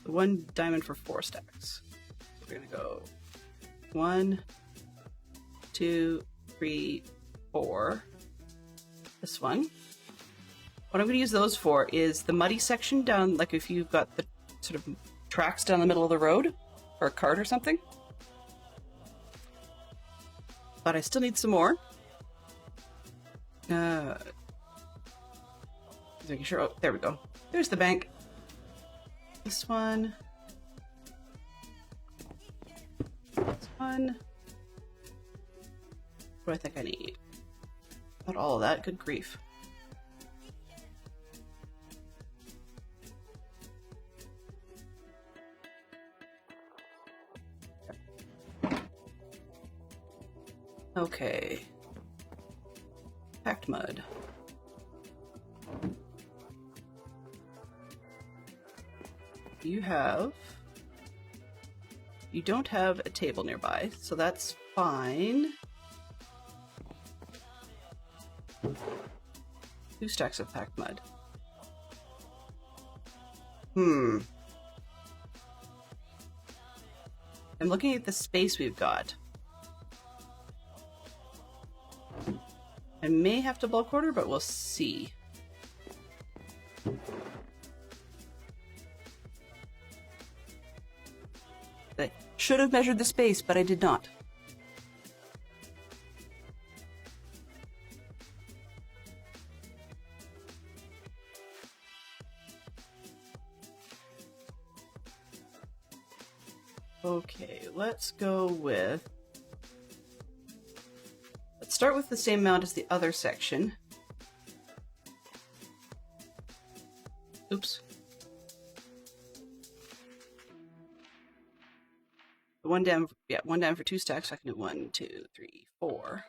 1 diamond for 4 stacks. So we're going to go 1, 2, 3, 4. This one. What I'm going to use those for is the muddy section down, like if you've got the sort of tracks down the middle of the road, or a cart or something. But I still need some more. Making sure. Oh, there we go. There's the bank. This one. This one. What do I think I need? Not all of that. Good grief. Okay. Packed mud. You don't have a table nearby, so that's fine. 2 stacks of packed mud. I'm looking at the space we've got. I may have to bulk order, but we'll see. I should have measured the space, but I did not. Okay, let's go with... Let's start with the same amount as the other section. Oops. One down for 2 stacks. So I can do 1, 2, 3, 4.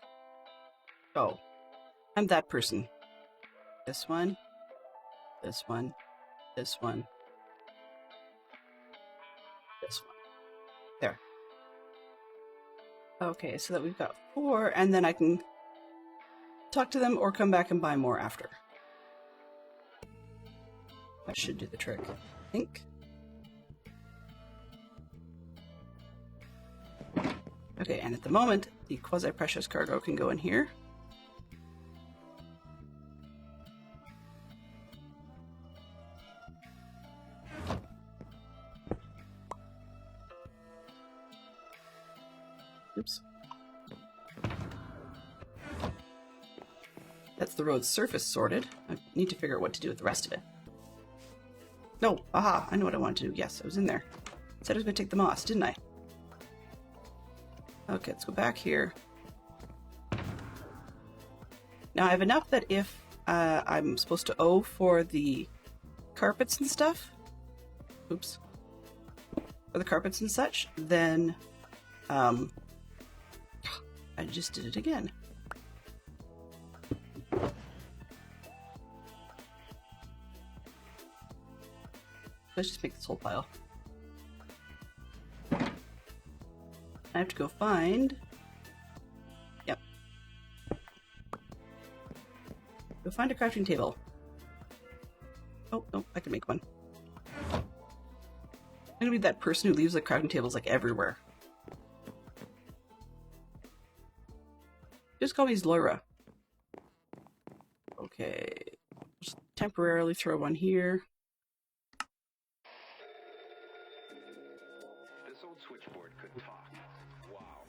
Oh, I'm that person. This one, this one, this one, this one. There. Okay, so that we've got 4, and then I can talk to them or come back and buy more after. That should do the trick, I think. Okay, and at the moment, the quasi-precious cargo can go in here. Oops. That's the road's surface sorted. I need to figure out what to do with the rest of it. No, aha, I know what I wanted to do. Yes, I was in there. Said I was going to take the moss, didn't I? Okay, let's go back here. Now I have enough that if I'm supposed to owe for the carpets and stuff, oops, for the carpets and such, then I just did it again. Let's just make this whole pile. I have to go find... Yep. Go find a crafting table. Oh, no, I can make one. I'm gonna be that person who leaves the crafting tables like everywhere. Just call me Zloira. Okay. Just temporarily throw one here. This old switchboard could talk. Wow.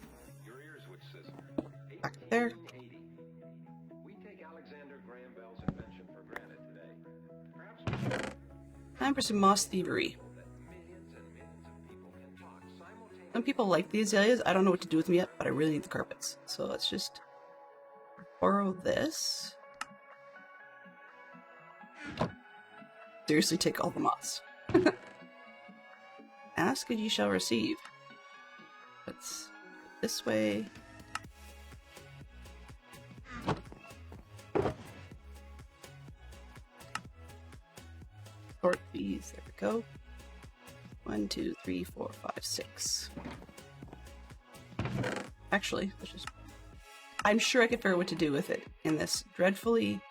Your ears would sizzle. Back there. 1880. We take Alexander Graham Bell's invention for granted today. Perhaps we should Time for some moss thievery. that millions and millions of people can talk simultaneously. Some people like the azaleas. I don't know what to do with them yet, but I really need the carpets. So let's just borrow this. Seriously, take all the moss. Ask and ye shall receive. Let's this way. Sort these. There we go. 1, 2, 3, 4, 5, 6. Actually, let's just... I'm sure I could figure out what to do with it in this dreadfully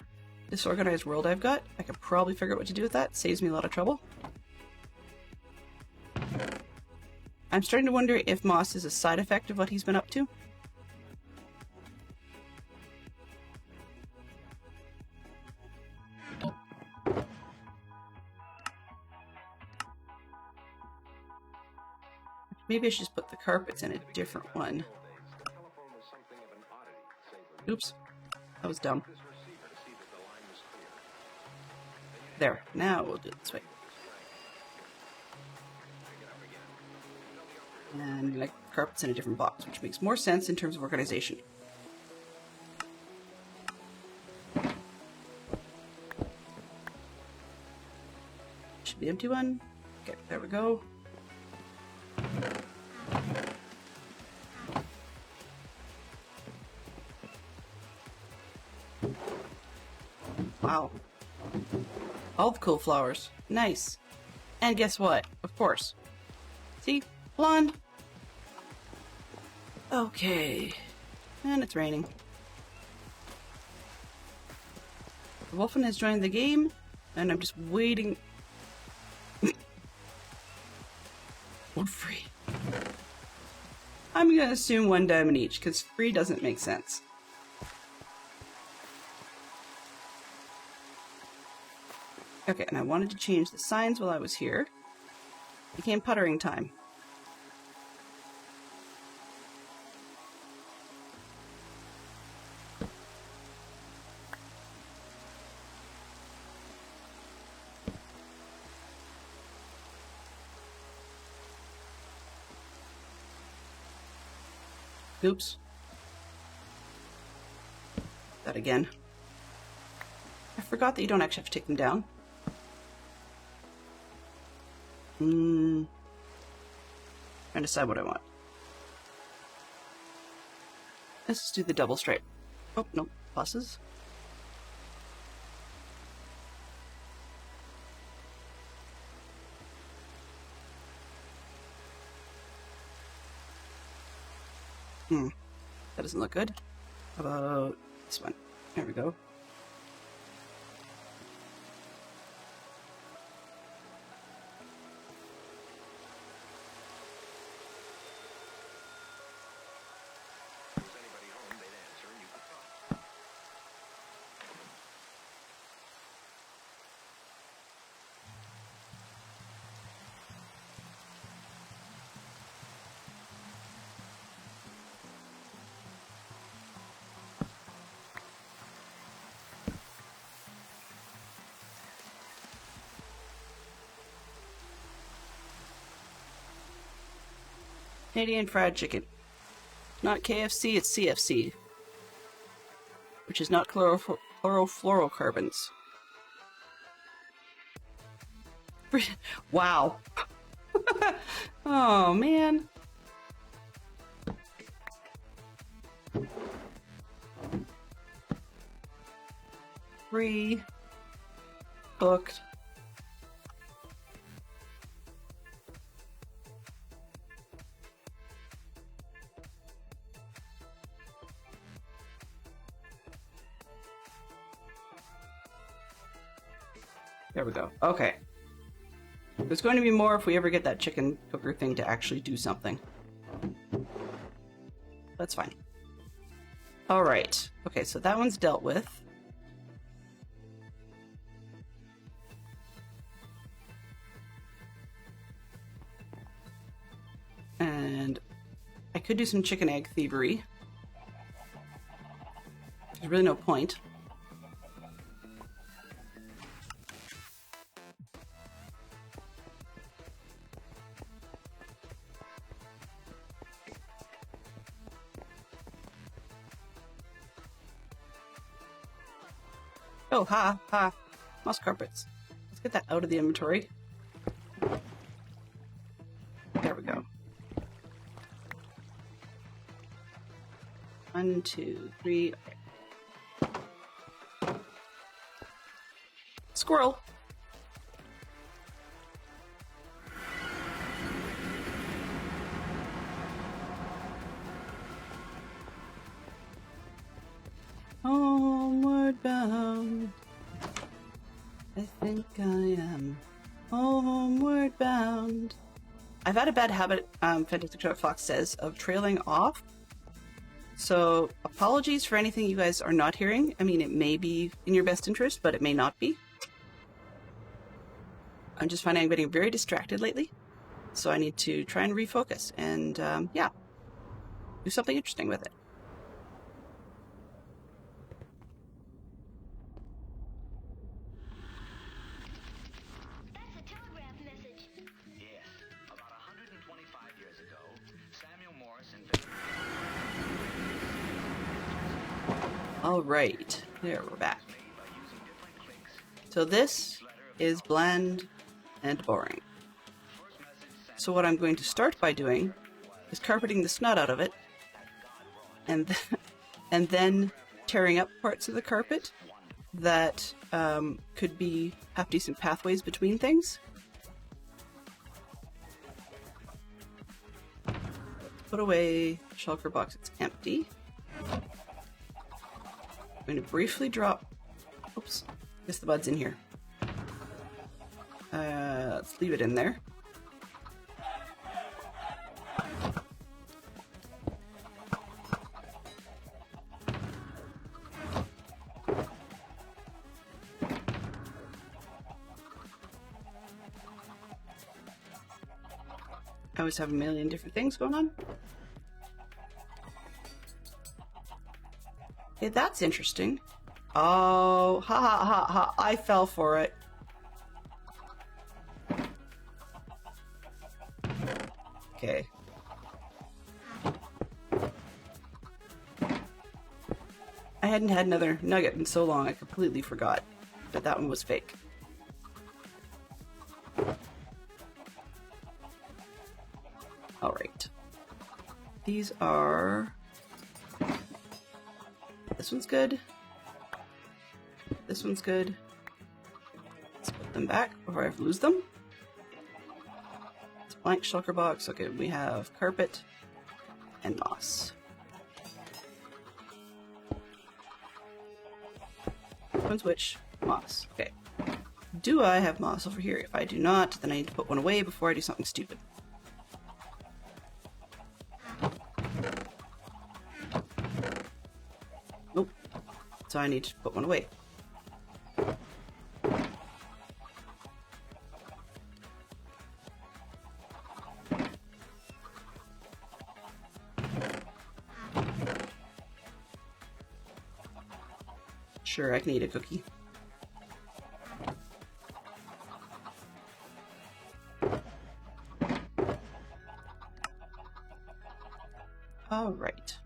disorganized world I've got. I could probably figure out what to do with that. Saves me a lot of trouble. I'm starting to wonder if moss is a side effect of what he's been up to. Maybe I should just put the carpets in a different one. The telephone was something of an Oops. That was dumb. There. Now we'll do it this way. And like carpets in a different box, which makes more sense in terms of organization. Should be the empty one. Okay, there we go. Wow. All the cool flowers. Nice. And guess what? Of course. See? Blonde. Okay. And it's raining. The Wolfen has joined the game, and I'm just waiting. We're free. I'm gonna assume 1 diamond each, because free doesn't make sense. Okay, and I wanted to change the signs while I was here. Became puttering time. Oops. That again. I forgot that you don't actually have to take them down. Trying to decide what I want. Let's just do the double stripe. Oh, no. Pluses. That doesn't look good. How about this one? There we go. Canadian Fried Chicken. Not KFC, it's CFC. Which is not chlorofluorocarbons. Wow. Oh, man. Free. Booked. There we go. Okay. There's going to be more if we ever get that chicken cooker thing to actually do something. That's fine. Alright. Okay, so that one's dealt with. And I could do some chicken egg thievery. There's really no point. Oh, ha. Moss carpets. Let's get that out of the inventory. There we go. 1, 2, 3. Squirrel. Homeward bound, I think I am homeward bound. I've had a bad habit, Fantastic Shark Fox says, of trailing off. So apologies for anything you guys are not hearing. I mean, it may be in your best interest, but it may not be. I'm just finding I'm getting very distracted lately. So I need to try and refocus and, yeah, do something interesting with it. Alright, there, we're back. So this is bland and boring. So what I'm going to start by doing is carpeting the snot out of it, and then tearing up parts of the carpet that could be have decent pathways between things. Put away shulker box, it's empty. I'm going to briefly drop, oops, guess the bud's in here. Let's leave it in there. I always have a million different things going on. Hey, that's interesting. Oh, ha ha ha ha, I fell for it. Okay. I hadn't had another nugget in so long I completely forgot that that one was fake. Alright. These are... This one's good. This one's good. Let's put them back before I lose them. It's a blank shulker box. Okay, we have carpet and moss. Which one's which? Moss. Okay. Do I have moss over here? If I do not, then I need to put one away before I do something stupid. Nope. So I need to put one away. Sure, I can eat a cookie. All right.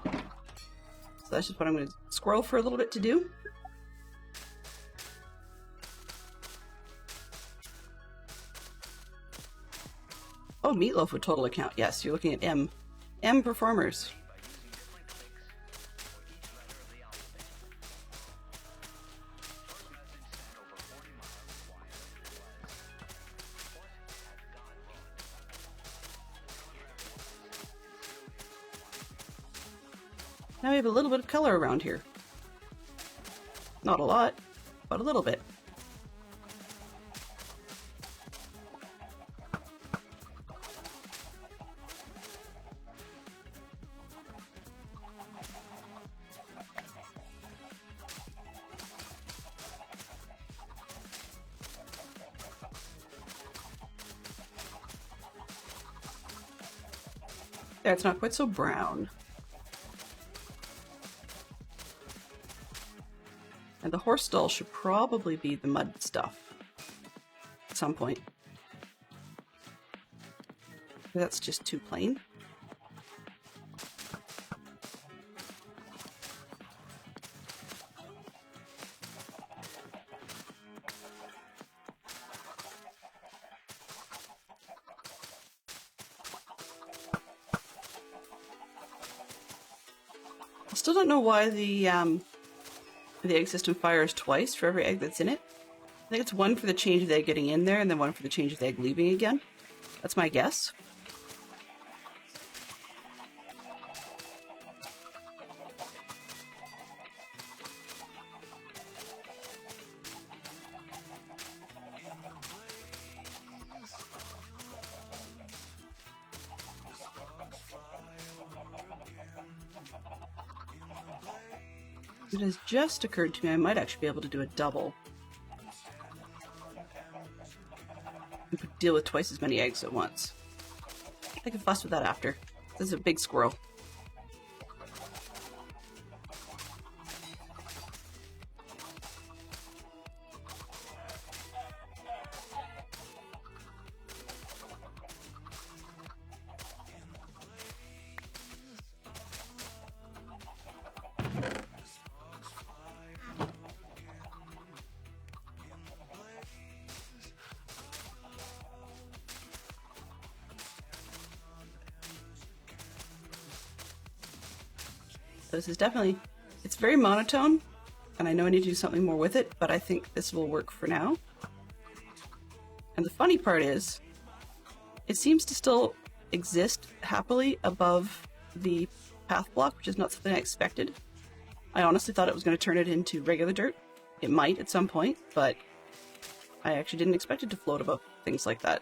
So that's just what I'm going to squirrel for a little bit to do. Oh, Meatloaf would total account. Yes, you're looking at M. M performers. Now we have a little bit of color around here. Not a lot, but a little bit. There, it's not quite so brown. And the horse stall should probably be the mud stuff at some point. That's just too plain. I still don't know why the egg system fires twice for every egg that's in it. I think it's one for the change of the egg getting in there and then one for the change of the egg leaving again. That's my guess. It has just occurred to me I might actually be able to do a double. You could deal with twice as many eggs at once. I can fuss with that after. This is a big squirrel. This is definitely, it's very monotone, and I know I need to do something more with it, but I think this will work for now. And the funny part is, it seems to still exist happily above the path block, which is not something I expected. I honestly thought it was going to turn it into regular dirt. It might at some point, but I actually didn't expect it to float above things like that.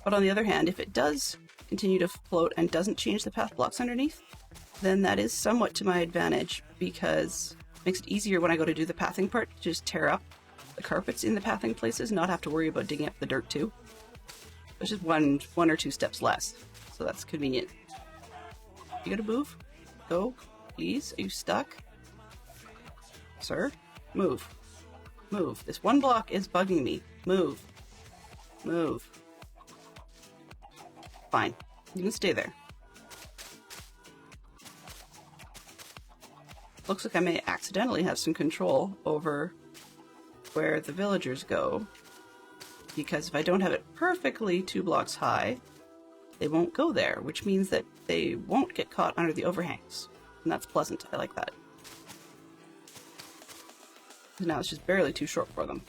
But on the other hand, if it does continue to float and doesn't change the path blocks underneath, then that is somewhat to my advantage, because it makes it easier when I go to do the pathing part to just tear up the carpets in the pathing places, not have to worry about digging up the dirt too. It's just one or two steps less, so that's convenient. You gotta move? Go, please. Are you stuck? Sir? Move. Move. This one block is bugging me. Move. Move. Fine. You can stay there. Looks like I may accidentally have some control over where the villagers go, because if I don't have it perfectly 2 blocks high, they won't go there, which means that they won't get caught under the overhangs. And that's pleasant. I like that. Now it's just barely too short for them.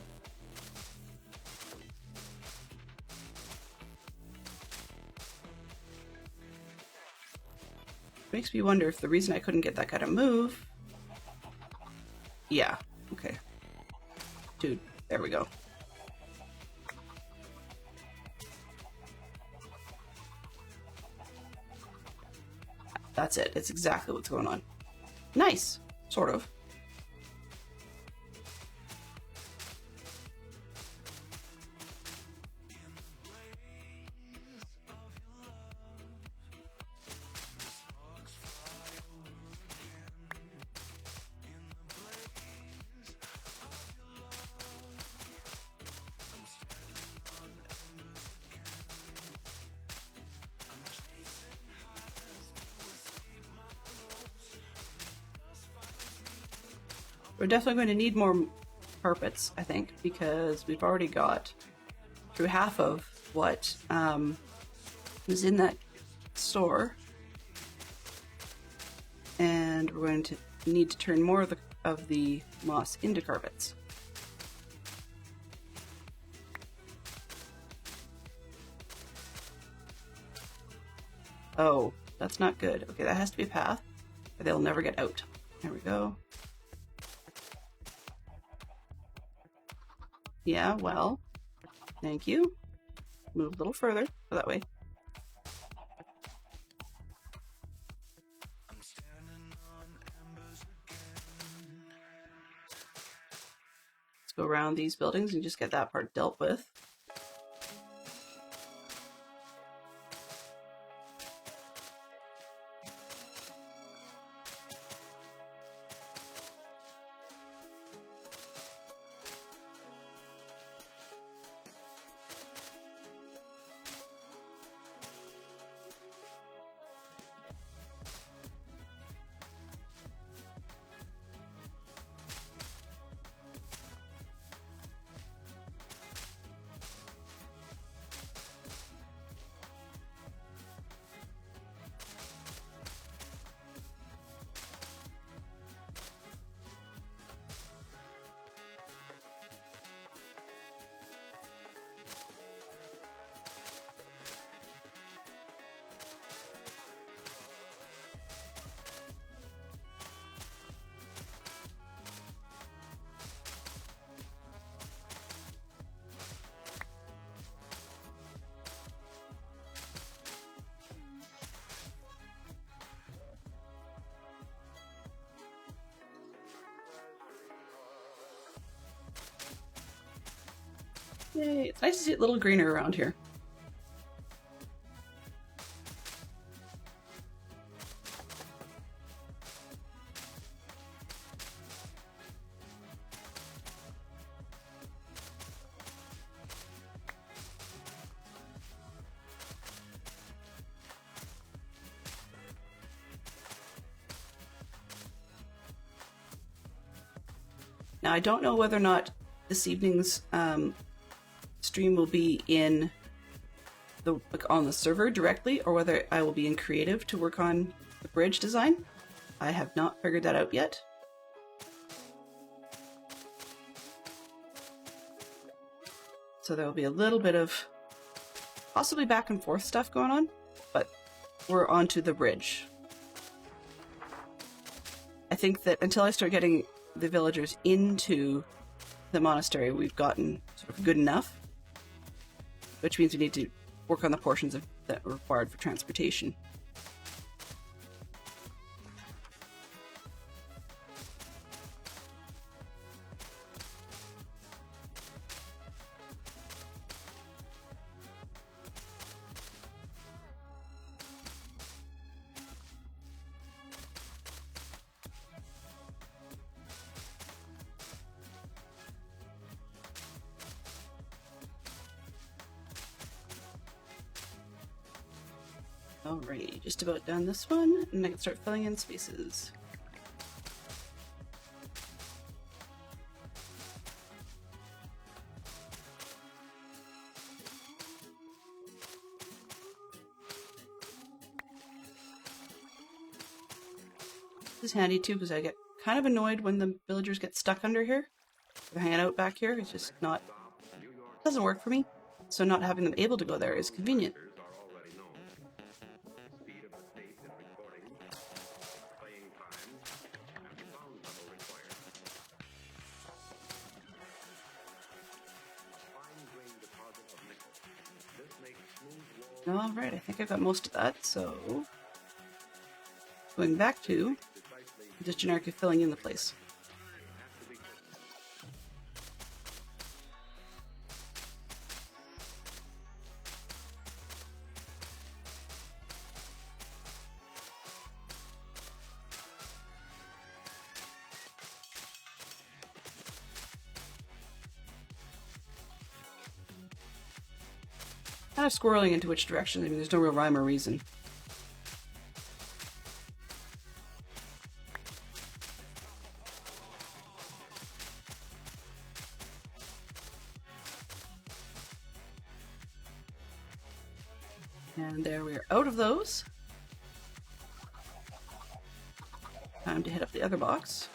Makes me wonder if the reason I couldn't get that guy to move... Yeah, okay. Dude, there we go. That's it. It's exactly what's going on. Nice! Sort of. We're definitely going to need more carpets, I think, because we've already got through half of what was in that store. And we're going to need to turn more of the moss into carpets. Oh, that's not good. Okay, that has to be a path, or they'll never get out. There we go. Yeah, well, thank you. Move a little further, so that way. Let's go around these buildings and just get that part dealt with. Yay, it's nice to see it a little greener around here. Now, I don't know whether or not this evening's stream will be in on the server directly, or whether I will be in creative to work on the bridge design. I have not figured that out yet. So there will be a little bit of possibly back and forth stuff going on, but we're onto the bridge. I think that until I start getting the villagers into the monastery, we've gotten sort of good enough, which means we need to work on the portions that are required for transportation. Alrighty, just about done this one, and I can start filling in spaces. This is handy too, because I get kind of annoyed when the villagers get stuck under here. They're hanging out back here. It's just not, doesn't work for me. So not having them able to go there is convenient. Alright, I think I've got most of that, so going back to just generically filling in the place. Kind of squirreling into which direction. I mean, there's no real rhyme or reason. And there we are out of those. Time to hit up the other box.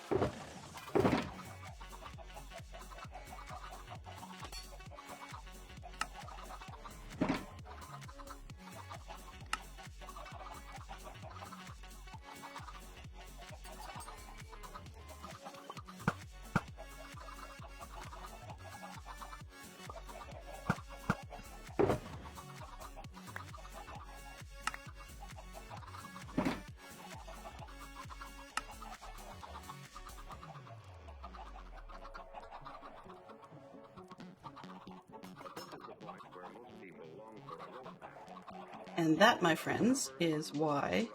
And that, my friends, is why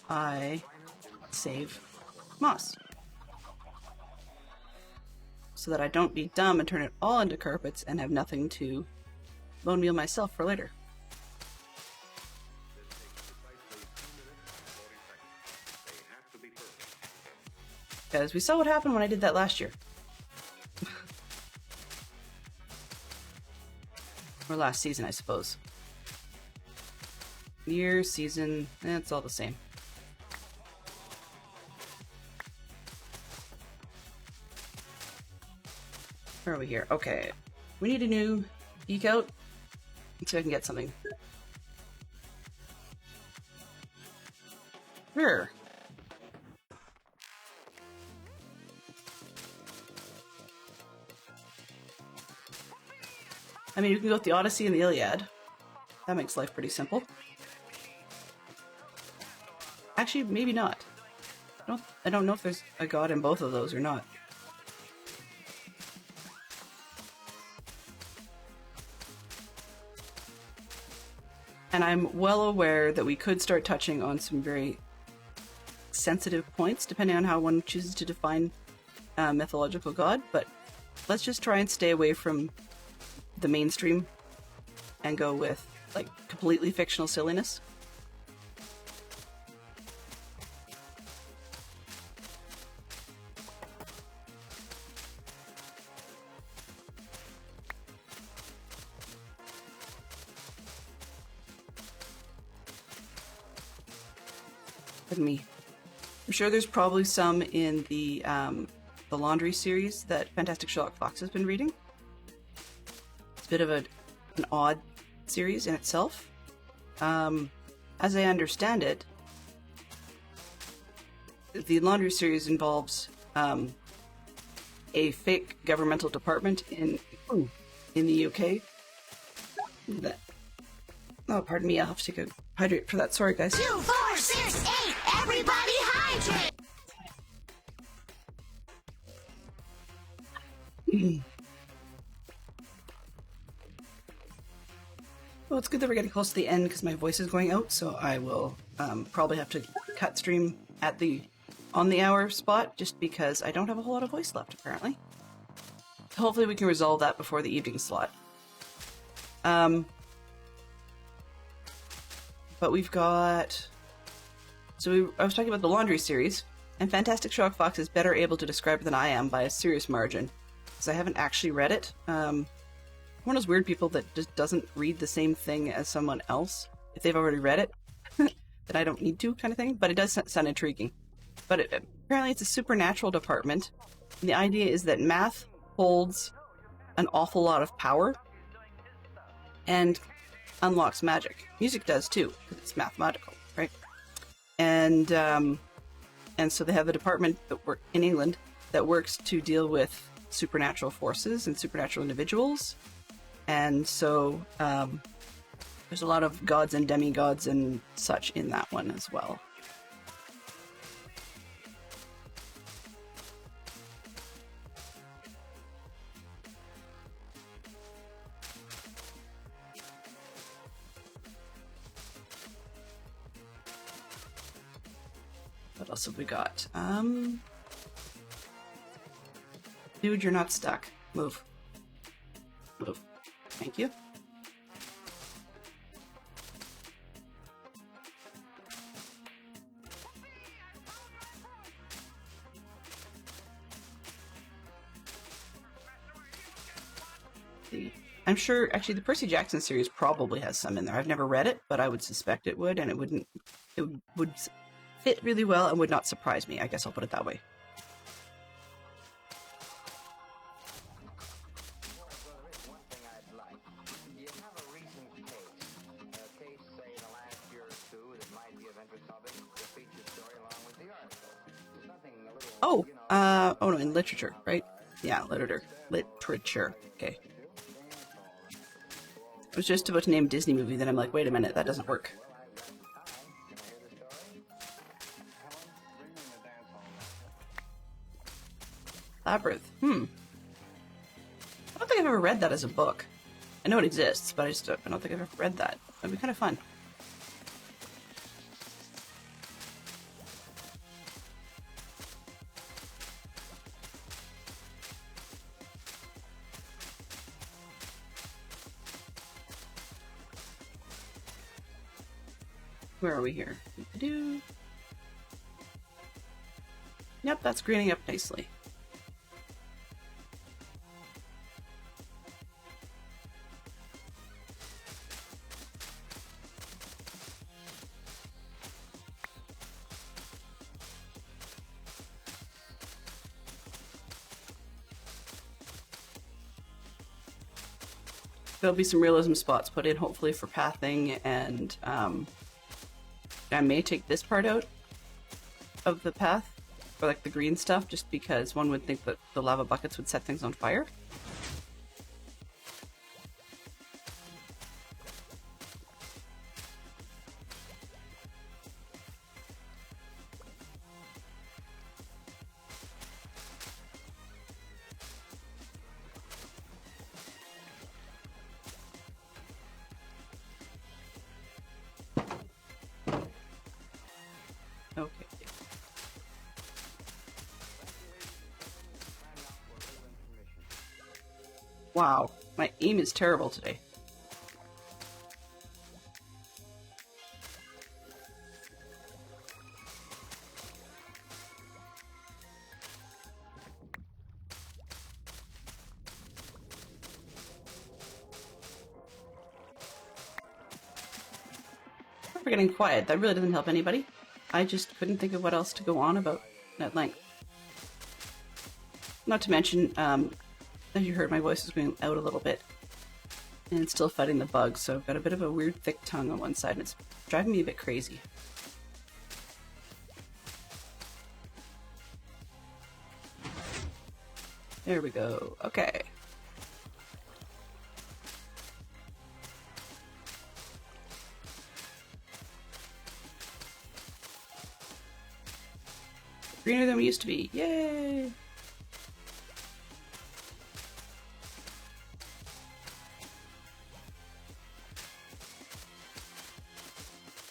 I save moss. So that I don't be dumb and turn it all into carpets and have nothing to bone meal myself for later. Because we saw what happened when I did that last year. Or last season, I suppose. Year, season, it's all the same. Where are we here? Okay. We need a new geek out. Let's see if I can get something. Here. I mean, you can go with the Odyssey and the Iliad. That makes life pretty simple. Actually, maybe not. I don't know if there's a god in both of those or not. And I'm well aware that we could start touching on some very sensitive points, depending on how one chooses to define mythological god, but let's just try and stay away from the mainstream and go with, like, completely fictional silliness. Pardon me. I'm sure there's probably some in the Laundry series that Fantastic Sherlock Fox has been reading. It's a bit of an odd series in itself. As I understand it, the Laundry series involves a fake governmental department in the UK. Oh, pardon me. I'll have to take a hydrate for that. Sorry, guys. 2, 4, 6, 8. Everybody hydrate. Well, it's good that we're getting close to the end because my voice is going out, so I will probably have to cut stream at on the hour spot just because I don't have a whole lot of voice left, apparently. Hopefully we can resolve that before the evening slot. But we've got... I was talking about the Laundry series, and Fantastic Sherlock Fox is better able to describe it than I am by a serious margin, because I haven't actually read it. I'm one of those weird people that just doesn't read the same thing as someone else. If they've already read it, then I don't need to, kind of thing. But it does sound intriguing. But apparently it's a supernatural department, and the idea is that math holds an awful lot of power and unlocks magic. Music does too, because it's mathematical, right? And so they have a department in England that works to deal with supernatural forces and supernatural individuals. And so there's a lot of gods and demigods and such in that one as well. What else have we got? Dude, you're not stuck. Move. Move. Thank you. I'm sure, actually, the Percy Jackson series probably has some in there. I've never read it, but I would suspect it would, and it would fit really well and would not surprise me. I guess I'll put it that way. One thing I'd like. Do you have a recent case? A case, say, in the last year or two that might be of interest of it, the feature story along with the article. Something a little, Oh no, in literature, right? Yeah, literature. Okay. I was just about to name a Disney movie, then I'm like, wait a minute, that doesn't work. Labyrinth. I don't think I've ever read that as a book. I know it exists, but I don't think I've ever read that. That'd be kind of fun. Where are we here? Yep, that's greening up nicely. There'll be some realism spots put in, hopefully, for pathing, and I may take this part out of the path, or like the green stuff, just because one would think that the lava buckets would set things on fire. Okay. Wow, my aim is terrible today. We're getting quiet. That really doesn't help anybody. I just couldn't think of what else to go on about at length. Not to mention, as you heard, my voice is going out a little bit. And it's still fighting the bugs, so I've got a bit of a weird thick tongue on one side, and it's driving me a bit crazy. There we go. Okay. Greener than we used to be. Yay!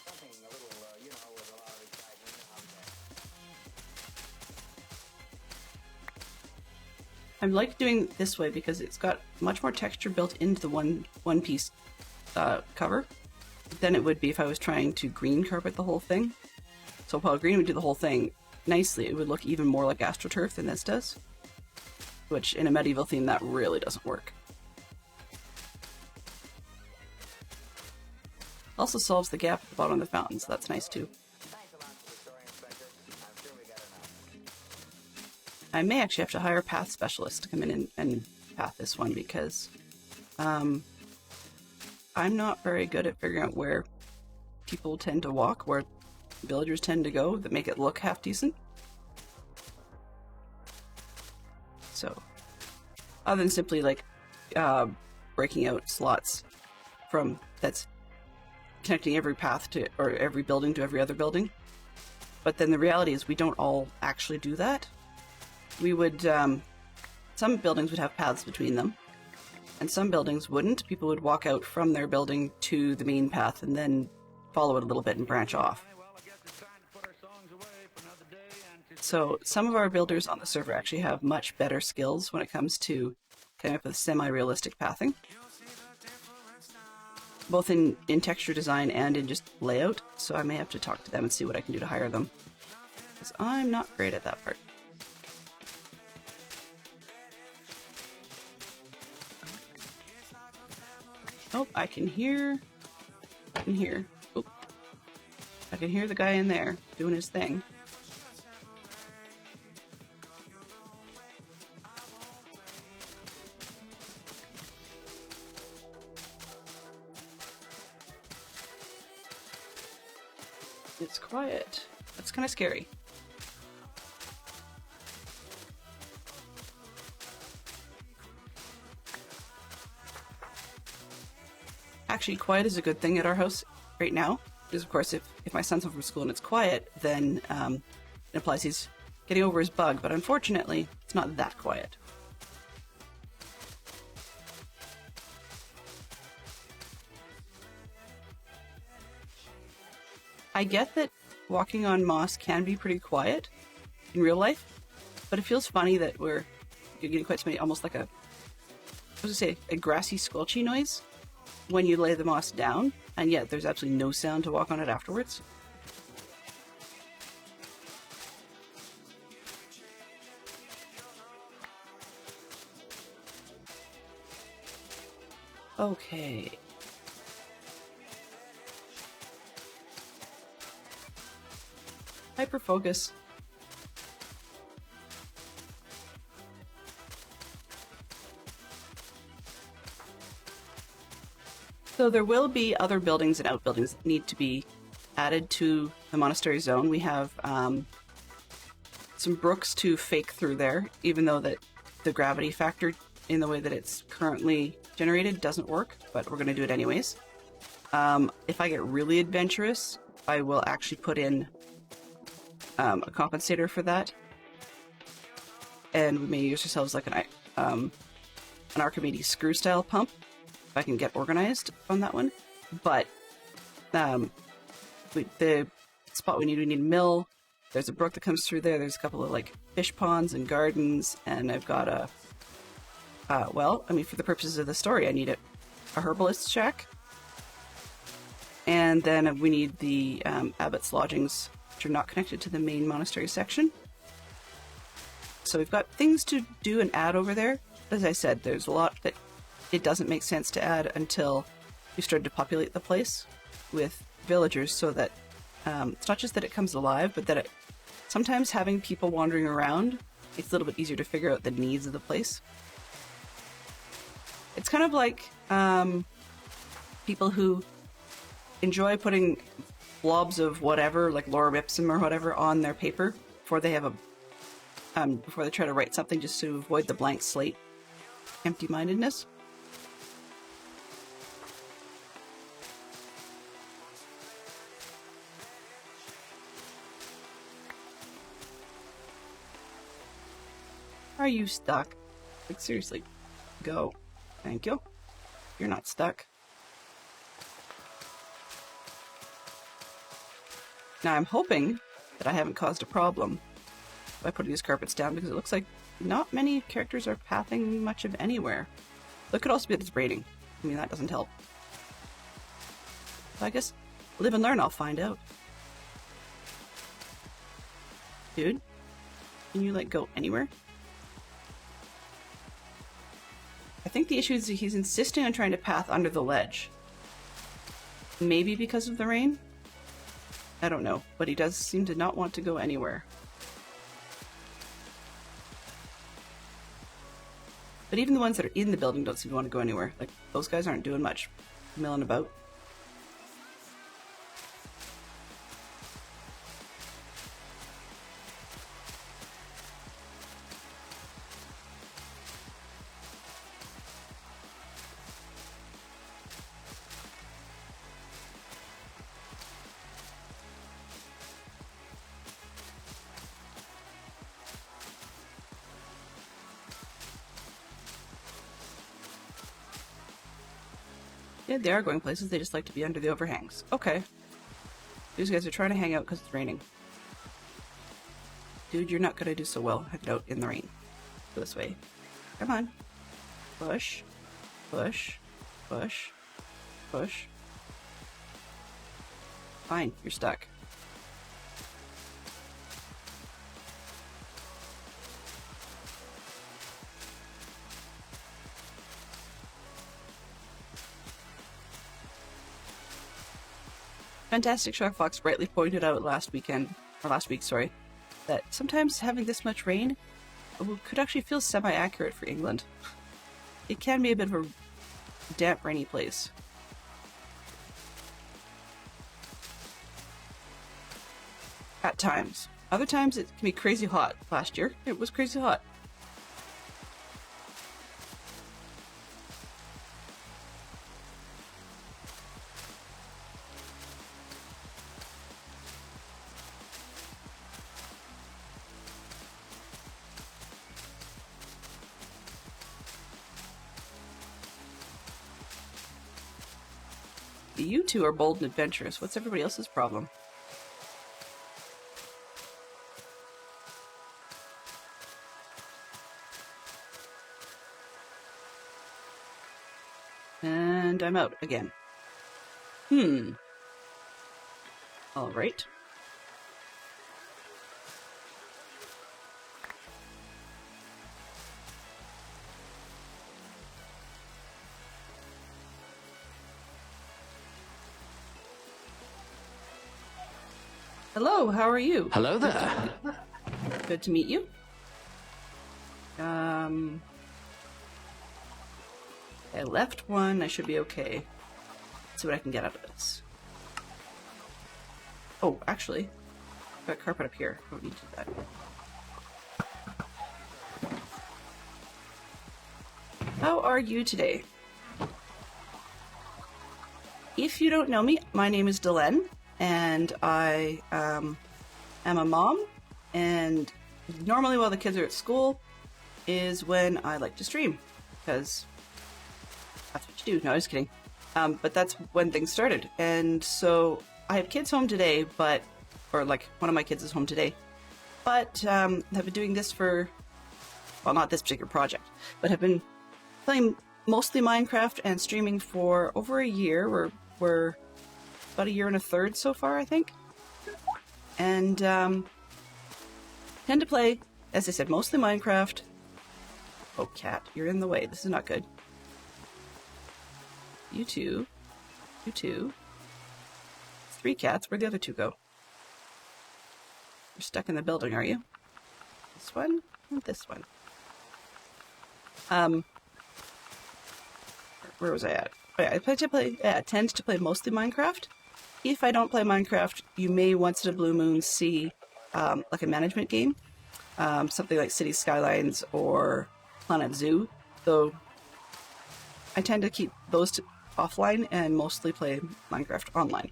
Something a little, with a lot of excitement out there. I like doing this way because it's got much more texture built into the one piece cover than it would be if I was trying to green carpet the whole thing. So while green would do the whole thing nicely, it would look even more like AstroTurf than this does, which in a medieval theme that really doesn't work. Also solves the gap at the bottom of the fountain, so that's nice too. Thanks a lot for the story, Inspector. I'm sure we got enough. I may actually have to hire a path specialist to come in and path this one because I'm not very good at figuring out where people tend to walk, where villagers tend to go that make it look half decent. So, other than simply like breaking out slots from that's connecting every path to or every building to every other building. But then the reality is we don't all actually do that. We would some buildings would have paths between them, and some buildings wouldn't. People would walk out from their building to the main path and then follow it a little bit and branch off. So some of our builders on the server actually have much better skills when it comes to coming up with semi-realistic pathing, both in texture design and in just layout. So I may have to talk to them and see what I can do to hire them, because I'm not great at that part. Oh, I can hear oh, I can hear the guy in there doing his thing. It's quiet. That's kind of scary. Actually, quiet is a good thing at our house right now. Because, of course, if my son's home from school and it's quiet, then it implies he's getting over his bug. But unfortunately, it's not that quiet. I get that walking on moss can be pretty quiet in real life, but it feels funny that you're getting quite so many, almost like a grassy squelchy noise when you lay the moss down, and yet there's absolutely no sound to walk on it afterwards. Okay. Hyperfocus. So there will be other buildings and outbuildings that need to be added to the monastery zone. We have some brooks to fake through there, even though that the gravity factor in the way that it's currently generated doesn't work, but we're going to do it anyways. If I get really adventurous, I will actually put in a compensator for that, and we may use ourselves like an Archimedes screw style pump if I can get organized on that one. But the spot we need a mill. There's a brook that comes through there. There's a couple of like fish ponds and gardens, and I've got a for the purposes of the story, I need a herbalist's shack, and then we need the abbot's lodgings, which are not connected to the main monastery section. So we've got things to do and add over there. As I said, there's a lot that it doesn't make sense to add until we started to populate the place with villagers, so that It's not just that it comes alive, but that sometimes having people wandering around makes it a little bit easier to figure out the needs of the place. It's kind of like people who enjoy putting blobs of whatever, like lorem ipsum or whatever, on their paper before they have before they try to write something, just to avoid the blank slate empty-mindedness. Are you stuck? Like, seriously, go. Thank you. You're not stuck. Now I'm hoping that I haven't caused a problem by putting these carpets down, because it looks like not many characters are pathing much of anywhere. It could also be that it's raining. I mean, that doesn't help. But I guess live and learn, I'll find out. Dude, can you, like, go anywhere? I think the issue is that he's insisting on trying to path under the ledge. Maybe because of the rain? I don't know, but he does seem to not want to go anywhere. But even the ones that are in the building don't seem to want to go anywhere. Like, those guys aren't doing much. Milling about. Yeah, they are going places. They just like to be under the overhangs. Okay. These guys are trying to hang out because it's raining. Dude, you're not going to do so well hanging out in the rain. Go this way. Come on. Push. Push. Push. Push. Fine, you're stuck. Fantastic Shark Fox rightly pointed out last week, sorry, that sometimes having this much rain could actually feel semi-accurate for England. It can be a bit of a damp, rainy place. At times. Other times it can be crazy hot. Last year, it was crazy hot. You two are bold and adventurous. What's everybody else's problem? And I'm out again. Alright. Hello, how are you? Hello there. Good to meet you. I left one, I should be okay. Let's see what I can get out of this. Oh, actually, I've got carpet up here. I don't need to do that. How are you today? If you don't know me, my name is Delenn, and I am a mom, and normally while the kids are at school is when I like to stream, because that's what you do. No, I'm just kidding. But that's when things started, and so I have kids home today, or like one of my kids is home today, but have been doing this for, well, not this particular project, but have been playing mostly Minecraft and streaming for over a year. We're about a year and a third so far, I think. And tend to play, as I said, mostly Minecraft. Oh, cat, you're in the way. This is not good. You two. 3 cats. Where'd the other 2 go? You're stuck in the building, are you? This one? And this one. Where was I at? Oh, yeah, I tend to play mostly Minecraft. If I don't play Minecraft, you may once in a blue moon see like a management game. Something like City Skylines or Planet Zoo. Though I tend to keep those offline and mostly play Minecraft online.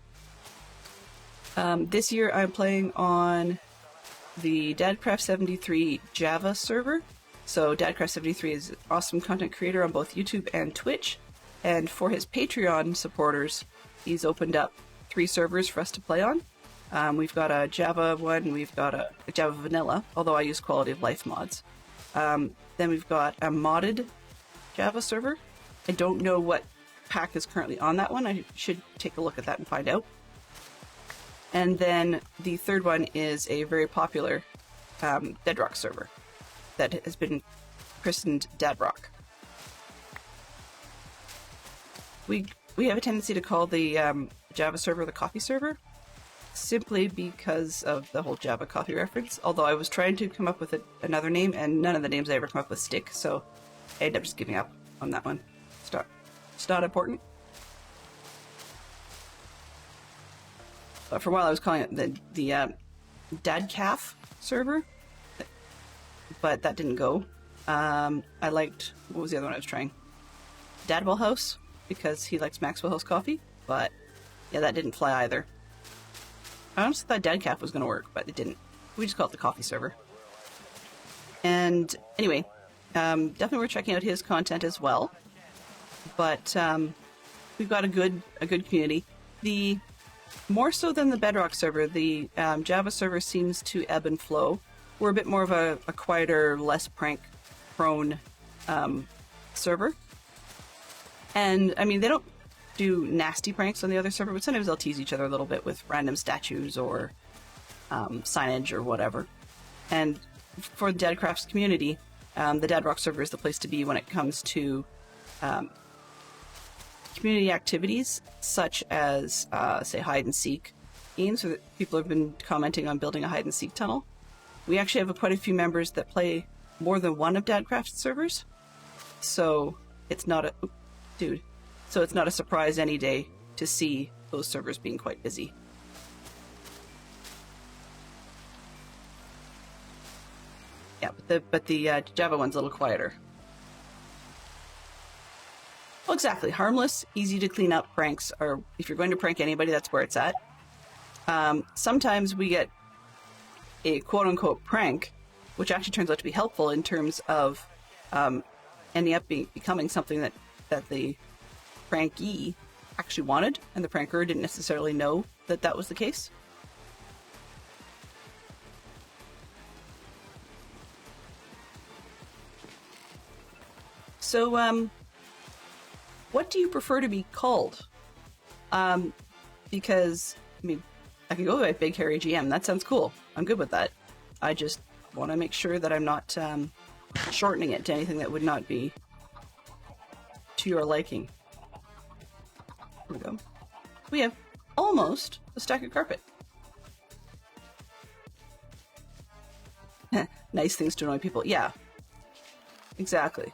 This year I'm playing on the Dadcraft73 Java server. So Dadcraft73 is an awesome content creator on both YouTube and Twitch. And for his Patreon supporters, he's opened up 3 servers for us to play on. We've got a Java one, we've got a Java Vanilla, although I use quality of life mods. Then we've got a modded Java server. I don't know what pack is currently on that one. I should take a look at that and find out. And then the third one is a very popular Bedrock server that has been christened Dadrock. We have a tendency to call the Java server the coffee server, simply because of the whole Java coffee reference. Although I was trying to come up with another name, and none of the names I ever come up with stick, so I ended up just giving up on that one. It's not important. But for a while I was calling it the Dadcaf server, but that didn't go. I liked, what was the other one I was trying? Dadwell House, because he likes Maxwell House coffee, but yeah, that didn't fly either. I honestly thought Dadcaf was going to work, but it didn't. We just called it the coffee server. And anyway, definitely we're checking out his content as well. But we've got a good community. The more so than the Bedrock server, the Java server seems to ebb and flow. We're a bit more of a quieter, less prank-prone server. And, I mean, they don't do nasty pranks on the other server, but sometimes they'll tease each other a little bit with random statues or signage or whatever. And for the Dadcraft's community, the Dadrock server is the place to be when it comes to community activities, such as, say, hide-and-seek games, where people have been commenting on building a hide-and-seek tunnel. We actually have quite a few members that play more than one of Dadcraft's servers, so it's not a... So it's not a surprise any day to see those servers being quite busy. Yeah, but the Java one's a little quieter. Well, exactly. Harmless, easy to clean up pranks are, if you're going to prank anybody, that's where it's at. Sometimes we get a quote-unquote prank, which actually turns out to be helpful in terms of ending up becoming something that the prankee actually wanted, and the pranker didn't necessarily know that was the case. So, what do you prefer to be called? Because, I mean, I can go by Big Hairy GM. That sounds cool. I'm good with that. I just want to make sure that I'm not shortening it to anything that would not be to your liking. Here we go. We have almost a stack of carpet. Nice things to annoy people. Yeah, exactly.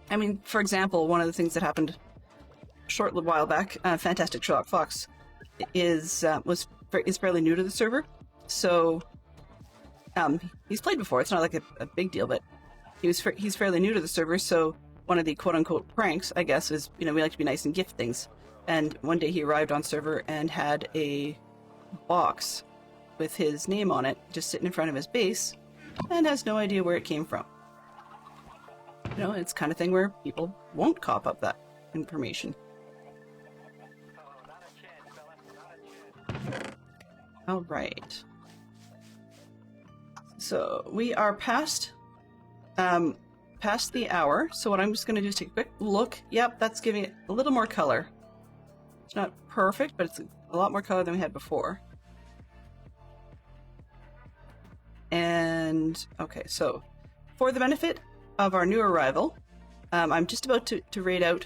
I mean, for example, one of the things that happened a short little while back, Fantastic Sherlock Fox is fairly new to the server, so he's played before. It's not like a big deal, but he's fairly new to the server. So one of the quote-unquote pranks, I guess, is, we like to be nice and gift things. And one day he arrived on server and had a box with his name on it just sitting in front of his base, and has no idea where it came from. It's the kind of thing where people won't cop up that information. All right. So we are past the hour. So what I'm just going to do is take a quick look. Yep, that's giving it a little more color. It's not perfect, but it's a lot more color than we had before. And okay, so for the benefit of our new arrival, I'm just about to raid out,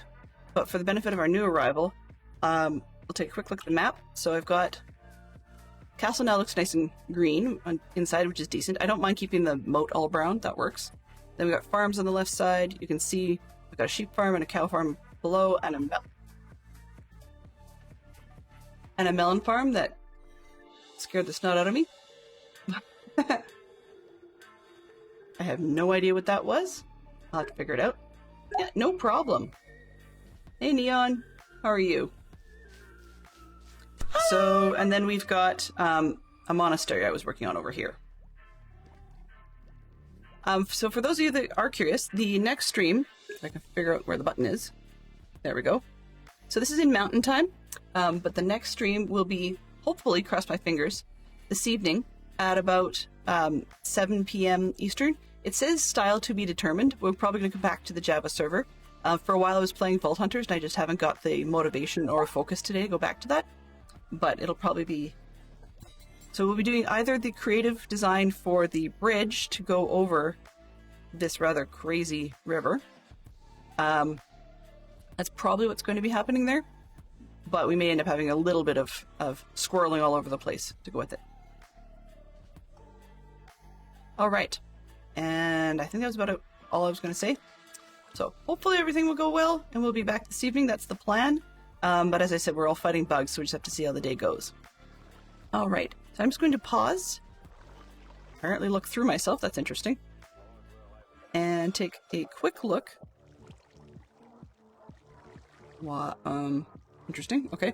but for the benefit of our new arrival, we'll take a quick look at the map. So I've got castle now looks nice and green on inside, which is decent. I don't mind keeping the moat all brown. That works. Then we got farms on the left side. You can see we've got a sheep farm and a cow farm below, and a melon farm that scared the snot out of me. I have no idea what that was. I'll have to figure it out. Yeah, no problem. Hey, Neon. How are you? So, and then we've got a monastery I was working on over here. So for those of you that are curious, the next stream, if I can figure out where the button is. There we go. So this is in mountain time, but the next stream will be, hopefully, cross my fingers, this evening at about 7 p.m. Eastern. It says style to be determined. We're probably going to come back to the Java server. For a while I was playing Vault Hunters, and I just haven't got the motivation or focus today to go back to that. But it'll probably be... So we'll be doing either the creative design for the bridge to go over this rather crazy river. That's probably what's going to be happening there. But we may end up having a little bit of squirreling all over the place to go with it. All right. And I think that was about all I was going to say. So hopefully everything will go well, and we'll be back this evening. That's the plan. But as I said, we're all fighting bugs, so we just have to see how the day goes. All right. So I'm just going to pause. Apparently look through myself. That's interesting. And take a quick look. Wow. Interesting. Okay.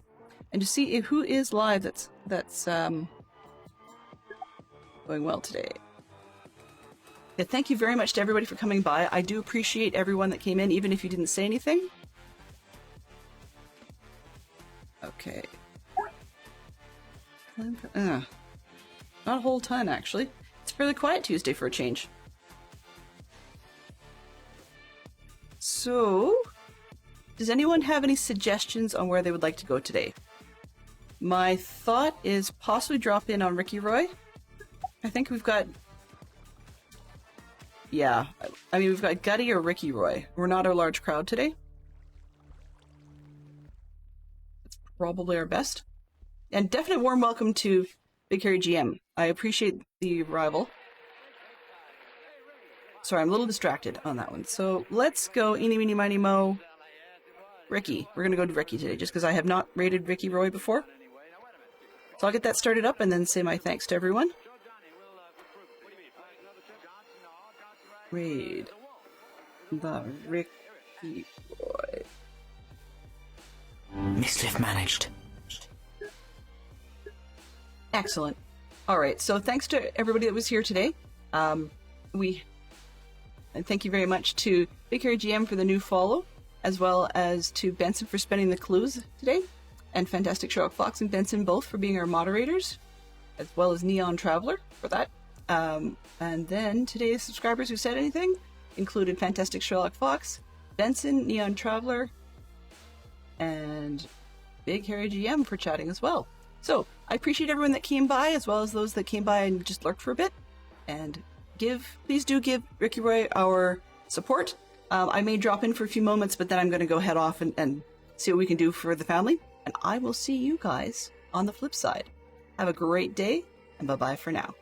And to see who is live that's going well today. Yeah, thank you very much to everybody for coming by. I do appreciate everyone that came in, even if you didn't say anything. Okay. Not a whole ton, actually. It's a fairly quiet Tuesday for a change. So, does anyone have any suggestions on where they would like to go today? My thought is possibly drop in on Ricky Roy. I think we've got... Yeah, I mean, we've got Gutty or Ricky Roy. We're not a large crowd today. It's probably our best. And definite warm welcome to Big Harry GM. I appreciate the arrival. Sorry, I'm a little distracted on that one. So let's go eeny, meeny, miny, mo. Ricky. We're going to go to Ricky today, just because I have not raided Ricky Roy before. So I'll get that started up and then say my thanks to everyone. Raid the Ricky Roy. Mischief managed. Excellent. All right. So thanks to everybody that was here today. And thank you very much to Big Harry GM for the new follow, as well as to Benson for spending the clues today, and Fantastic Sherlock Fox and Benson both for being our moderators, as well as Neon Traveler for that. And then today's subscribers who said anything included Fantastic Sherlock Fox, Benson, Neon Traveler, and Big Harry GM for chatting as well. So I appreciate everyone that came by, as well as those that came by and just lurked for a bit. And please do give Ricky Roy our support. I may drop in for a few moments, but then I'm going to go head off and see what we can do for the family. And I will see you guys on the flip side. Have a great day, and bye-bye for now.